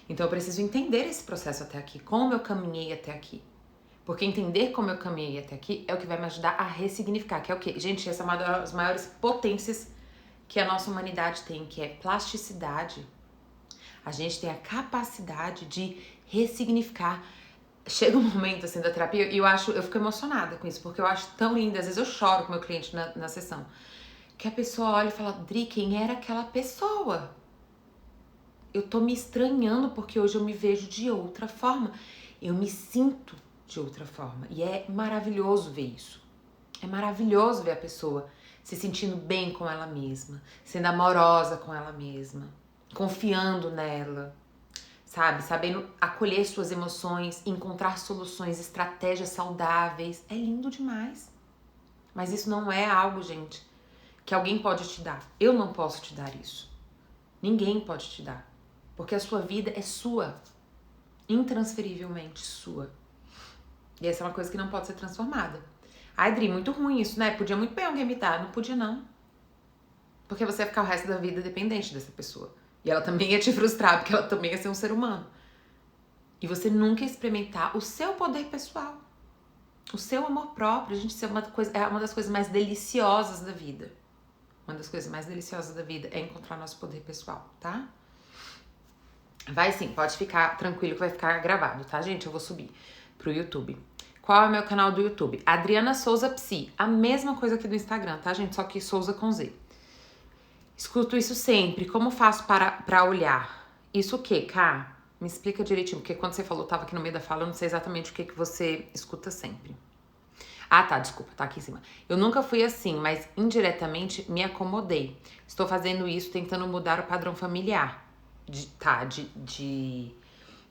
Então eu preciso entender esse processo até aqui, como eu caminhei até aqui. Porque entender como eu caminhei até aqui é o que vai me ajudar a ressignificar, que é o quê? Gente, essa é uma das maiores potências que a nossa humanidade tem, que é plasticidade. A gente tem a capacidade de ressignificar. Chega um momento assim da terapia e eu fico emocionada com isso, porque eu acho tão lindo. Às vezes eu choro com meu cliente na sessão, que a pessoa olha e fala: Dri, quem era aquela pessoa? Eu tô me estranhando porque hoje eu me vejo de outra forma. Eu me sinto de outra forma. E é maravilhoso ver isso. É maravilhoso ver a pessoa se sentindo bem com ela mesma, sendo amorosa com ela mesma, confiando nela, sabe? Sabendo acolher suas emoções, encontrar soluções, estratégias saudáveis. É lindo demais. Mas isso não é algo, gente, que alguém pode te dar. Eu não posso te dar isso. Ninguém pode te dar. Porque a sua vida é sua. Intransferivelmente sua. E essa é uma coisa que não pode ser transformada. Ai, Dri, muito ruim isso, né? Podia muito bem alguém me dar. Não podia, não. Porque você ia ficar o resto da vida dependente dessa pessoa. E ela também ia te frustrar, porque ela também ia ser um ser humano. E você nunca ia experimentar o seu poder pessoal. O seu amor próprio. Gente, isso é uma das coisas mais deliciosas da vida. Uma das coisas mais deliciosas da vida é encontrar nosso poder pessoal, tá? Vai sim, pode ficar tranquilo que vai ficar gravado, tá, gente? Eu vou subir pro YouTube. Qual é o meu canal do YouTube? Adriana Souza Psi. A mesma coisa aqui do Instagram, tá, gente? Só que Souza com Z. Escuto isso sempre. Como faço pra olhar? Isso o quê, Ká? Me explica direitinho, porque quando você falou, tava aqui no meio da fala, eu não sei exatamente o que você escuta sempre. Ah, tá, desculpa, tá aqui em cima. Eu nunca fui assim, mas indiretamente me acomodei. Estou fazendo isso tentando mudar o padrão familiar. De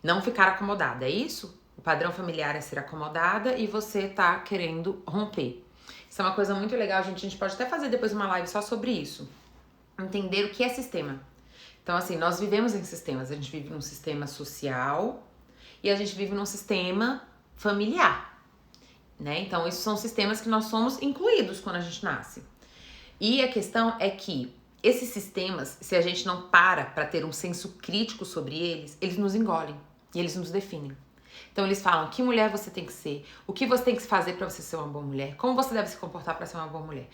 não ficar acomodada, é isso? O padrão familiar é ser acomodada e você tá querendo romper. Isso é uma coisa muito legal, gente. A gente pode até fazer depois uma live só sobre isso. Entender o que é sistema. Então, assim, nós vivemos em sistemas. A gente vive num sistema social e a gente vive num sistema familiar, né? Então, esses são sistemas que nós somos incluídos quando a gente nasce. E a questão é que esses sistemas, se a gente não para ter um senso crítico sobre eles, eles nos engolem e eles nos definem. Então eles falam que mulher você tem que ser, o que você tem que fazer para você ser uma boa mulher, como você deve se comportar para ser uma boa mulher,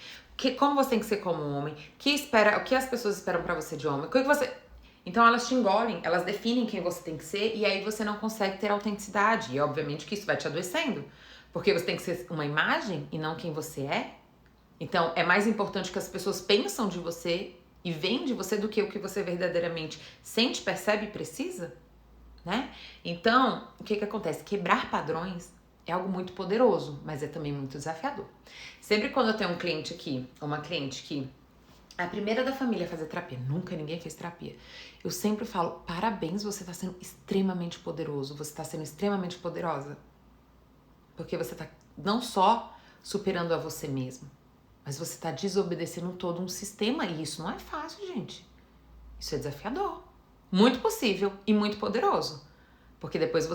como você tem que ser como homem, o que as pessoas esperam para você de homem, o que você... Então elas te engolem, elas definem quem você tem que ser e aí você não consegue ter autenticidade. E obviamente que isso vai te adoecendo, porque você tem que ser uma imagem e não quem você é. Então é mais importante o que as pessoas pensam de você e veem de você do que o que você verdadeiramente sente, percebe e precisa, né? Então, o que acontece? Quebrar padrões é algo muito poderoso, mas é também muito desafiador. Sempre quando eu tenho um cliente aqui, uma cliente que é a primeira da família a fazer terapia, nunca ninguém fez terapia, eu sempre falo, parabéns, você tá sendo extremamente poderoso, você tá sendo extremamente poderosa. Porque você tá não só superando a você mesmo, mas você tá desobedecendo todo um sistema e isso não é fácil, gente. Isso é desafiador. Muito possível e muito poderoso. Porque depois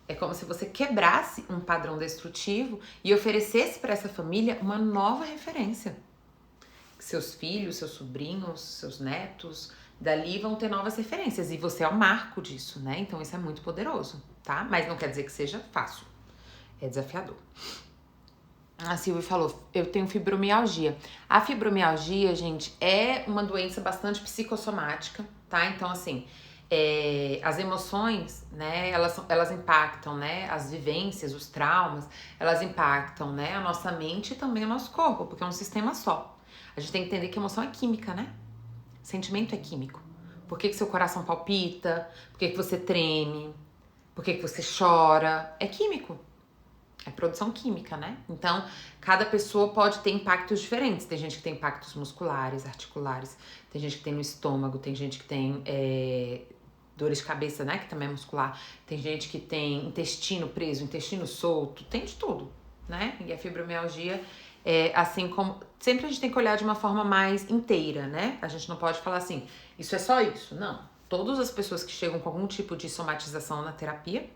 é como se você quebrasse um padrão destrutivo e oferecesse para essa família uma nova referência. Seus filhos, seus sobrinhos, seus netos, dali vão ter novas referências. E você é o marco disso, né? Então isso é muito poderoso, tá? Mas não quer dizer que seja fácil. É desafiador. A Silvia falou, eu tenho fibromialgia. A fibromialgia, gente, é uma doença bastante psicossomática, tá? Então, assim, as emoções, né, elas impactam, né, as vivências, os traumas, elas impactam, né, a nossa mente e também o nosso corpo, porque é um sistema só. A gente tem que entender que emoção é química, né? Sentimento é químico. Por que seu coração palpita? Por que você treme? Por que você chora? É químico. É produção química, né? Então, cada pessoa pode ter impactos diferentes. Tem gente que tem impactos musculares, articulares, tem gente que tem no estômago, tem gente que tem dores de cabeça, né? Que também é muscular. Tem gente que tem intestino preso, intestino solto, tem de tudo, né? E a fibromialgia assim como... Sempre a gente tem que olhar de uma forma mais inteira, né? A gente não pode falar assim, isso é só isso. Não. Todas as pessoas que chegam com algum tipo de somatização na terapia,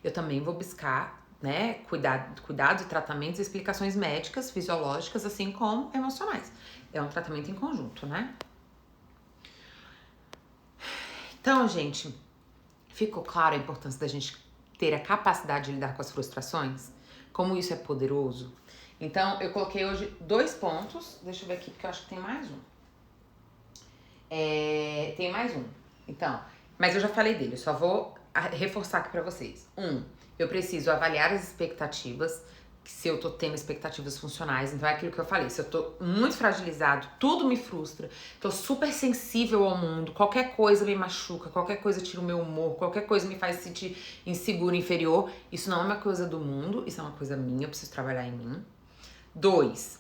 eu também vou buscar, né, cuidados, tratamentos e explicações médicas, fisiológicas, assim como emocionais. É um tratamento em conjunto, né? Então, gente, ficou claro a importância da gente ter a capacidade de lidar com as frustrações? Como isso é poderoso? Então, eu coloquei hoje 2 pontos. Deixa eu ver aqui, porque eu acho que tem mais um. Tem mais um. Então, mas eu já falei dele, eu só vou reforçar aqui pra vocês. Eu preciso avaliar as expectativas, se eu tô tendo expectativas funcionais. Então é aquilo que eu falei, se eu tô muito fragilizado, tudo me frustra, tô super sensível ao mundo, qualquer coisa me machuca, qualquer coisa tira o meu humor, qualquer coisa me faz sentir inseguro, inferior, isso não é uma coisa do mundo, isso é uma coisa minha, eu preciso trabalhar em mim. 2,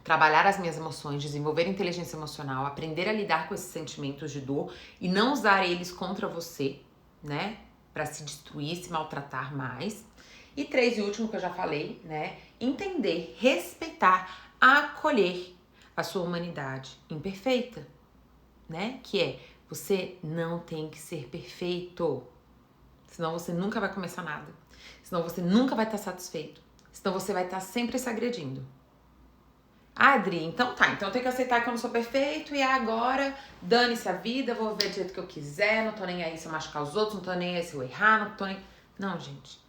trabalhar as minhas emoções, desenvolver inteligência emocional, aprender a lidar com esses sentimentos de dor e não usar eles contra você, né? Pra se destruir, se maltratar mais. E 3, e último que eu já falei, né? Entender, respeitar, acolher a sua humanidade imperfeita, né? Que é, você não tem que ser perfeito. Senão você nunca vai começar nada. Senão você nunca vai estar satisfeito. Senão você vai estar sempre se agredindo. Ah, Adri, então tá, então eu tenho que aceitar que eu não sou perfeito e agora dane-se a vida, vou viver do jeito que eu quiser, não tô nem aí se eu machucar os outros, não tô nem aí se eu errar, não tô nem... Não, gente.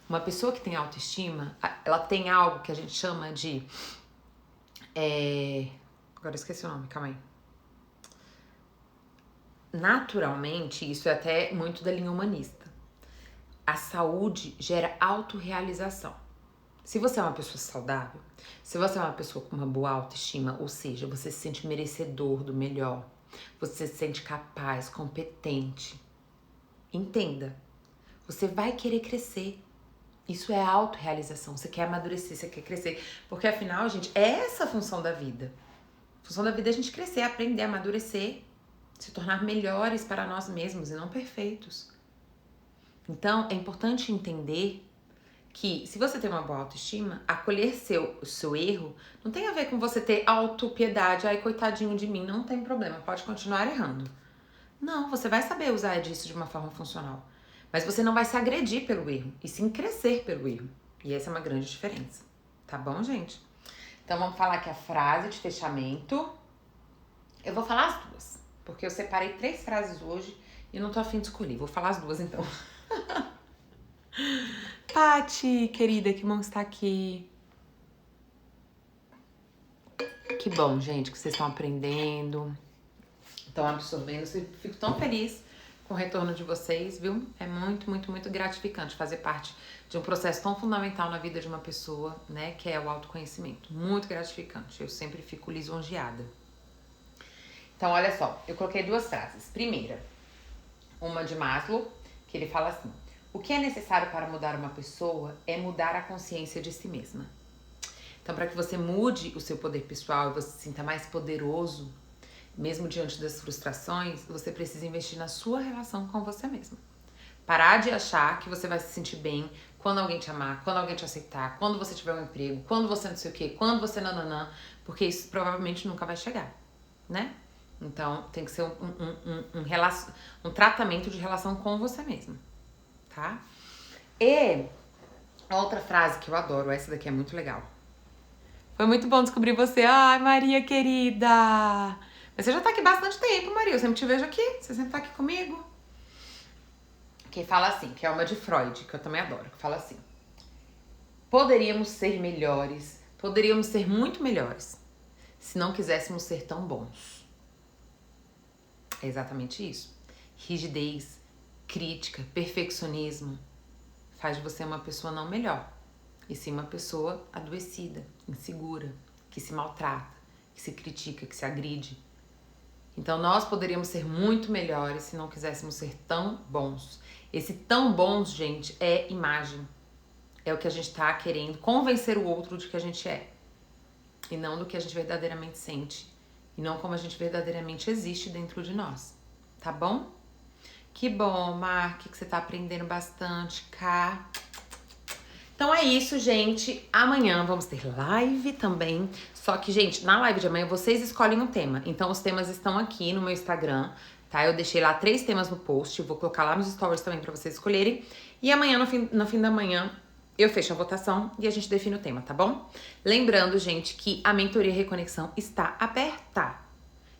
Uma pessoa que tem autoestima, ela tem algo que a gente chama de... Agora eu esqueci o nome, calma aí. Naturalmente, isso é até muito da linha humanista. A saúde gera autorrealização. Se você é uma pessoa saudável, se você é uma pessoa com uma boa autoestima, ou seja, você se sente merecedor do melhor, você se sente capaz, competente, entenda, você vai querer crescer. Isso é autorrealização, você quer amadurecer, você quer crescer, porque afinal, gente, é essa a função da vida. A função da vida é a gente crescer, aprender, amadurecer, se tornar melhores para nós mesmos e não perfeitos. Então, é importante entender que se você tem uma boa autoestima, acolher o seu erro não tem a ver com você ter autopiedade, ai, coitadinho de mim, não tem problema, pode continuar errando. Não, você vai saber usar disso de uma forma funcional. Mas você não vai se agredir pelo erro, e sim crescer pelo erro. E essa é uma grande diferença. Tá bom, gente? Então vamos falar aqui a frase de fechamento. Eu vou falar as 2, porque eu separei 3 frases hoje e não tô afim de escolher. Vou falar as 2 então. Pati, querida, que bom estar aqui. Que bom, gente, que vocês estão aprendendo, estão absorvendo. Eu fico tão feliz com o retorno de vocês, viu? É muito, muito, muito gratificante fazer parte de um processo tão fundamental na vida de uma pessoa, né? Que é o autoconhecimento. Muito gratificante. Eu sempre fico lisonjeada. Então, olha só, eu coloquei 2 frases. Primeira, uma de Maslow, que ele fala assim: o que é necessário para mudar uma pessoa é mudar a consciência de si mesma. Então, para que você mude o seu poder pessoal e você se sinta mais poderoso, mesmo diante das frustrações, você precisa investir na sua relação com você mesma. Parar de achar que você vai se sentir bem quando alguém te amar, quando alguém te aceitar, quando você tiver um emprego, quando você não sei o quê, quando você nananã, porque isso provavelmente nunca vai chegar, né? Então, tem que ser um tratamento de relação com você mesma, tá? E outra frase que eu adoro, essa daqui é muito legal. Foi muito bom descobrir você. Ai, Maria querida! Mas você já tá aqui bastante tempo, Maria. Eu sempre te vejo aqui. Você sempre tá aqui comigo. Que fala assim, que é uma de Freud, que eu também adoro, que fala assim: poderíamos ser melhores, poderíamos ser muito melhores, se não quiséssemos ser tão bons. É exatamente isso. Rigidez, crítica, perfeccionismo faz de você uma pessoa não melhor, e sim uma pessoa adoecida, insegura, que se maltrata, que se critica, que se agride. Então nós poderíamos ser muito melhores se não quiséssemos ser tão bons. Esse tão bons, gente, é imagem. é o que a gente tá querendo convencer o outro de que a gente é. E não do que a gente verdadeiramente sente. E não como a gente verdadeiramente existe dentro de nós. Tá bom? Que bom, Mark, que você tá aprendendo bastante, Cá. Então é isso, gente. Amanhã vamos ter live também. Só que, gente, na live de amanhã vocês escolhem um tema. Então os temas estão aqui no meu Instagram, tá? Eu deixei lá 3 temas no post. Vou colocar lá nos stories também pra vocês escolherem. E amanhã, no fim da manhã, eu fecho a votação e a gente define o tema, tá bom? Lembrando, gente, que a mentoria Reconexão está aberta.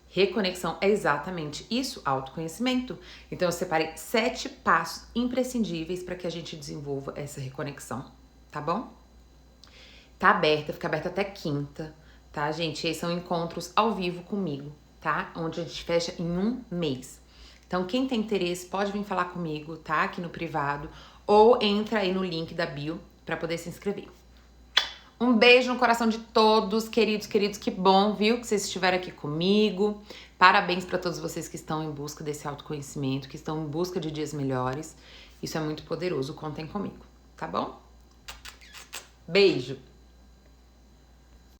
Reconexão é exatamente isso, autoconhecimento. Então eu separei 7 passos imprescindíveis para que a gente desenvolva essa reconexão, tá bom? Tá aberta, fica aberta até quinta, tá, gente? Esses são encontros ao vivo comigo, tá? Onde a gente fecha em 1 mês. Então quem tem interesse pode vir falar comigo, tá? Aqui no privado, ou entra aí no link da bio para poder se inscrever. Um beijo no coração de todos, queridos, que bom, viu, que vocês estiveram aqui comigo. Parabéns para todos vocês que estão em busca desse autoconhecimento, que estão em busca de dias melhores. Isso é muito poderoso, contem comigo, tá bom? Beijo!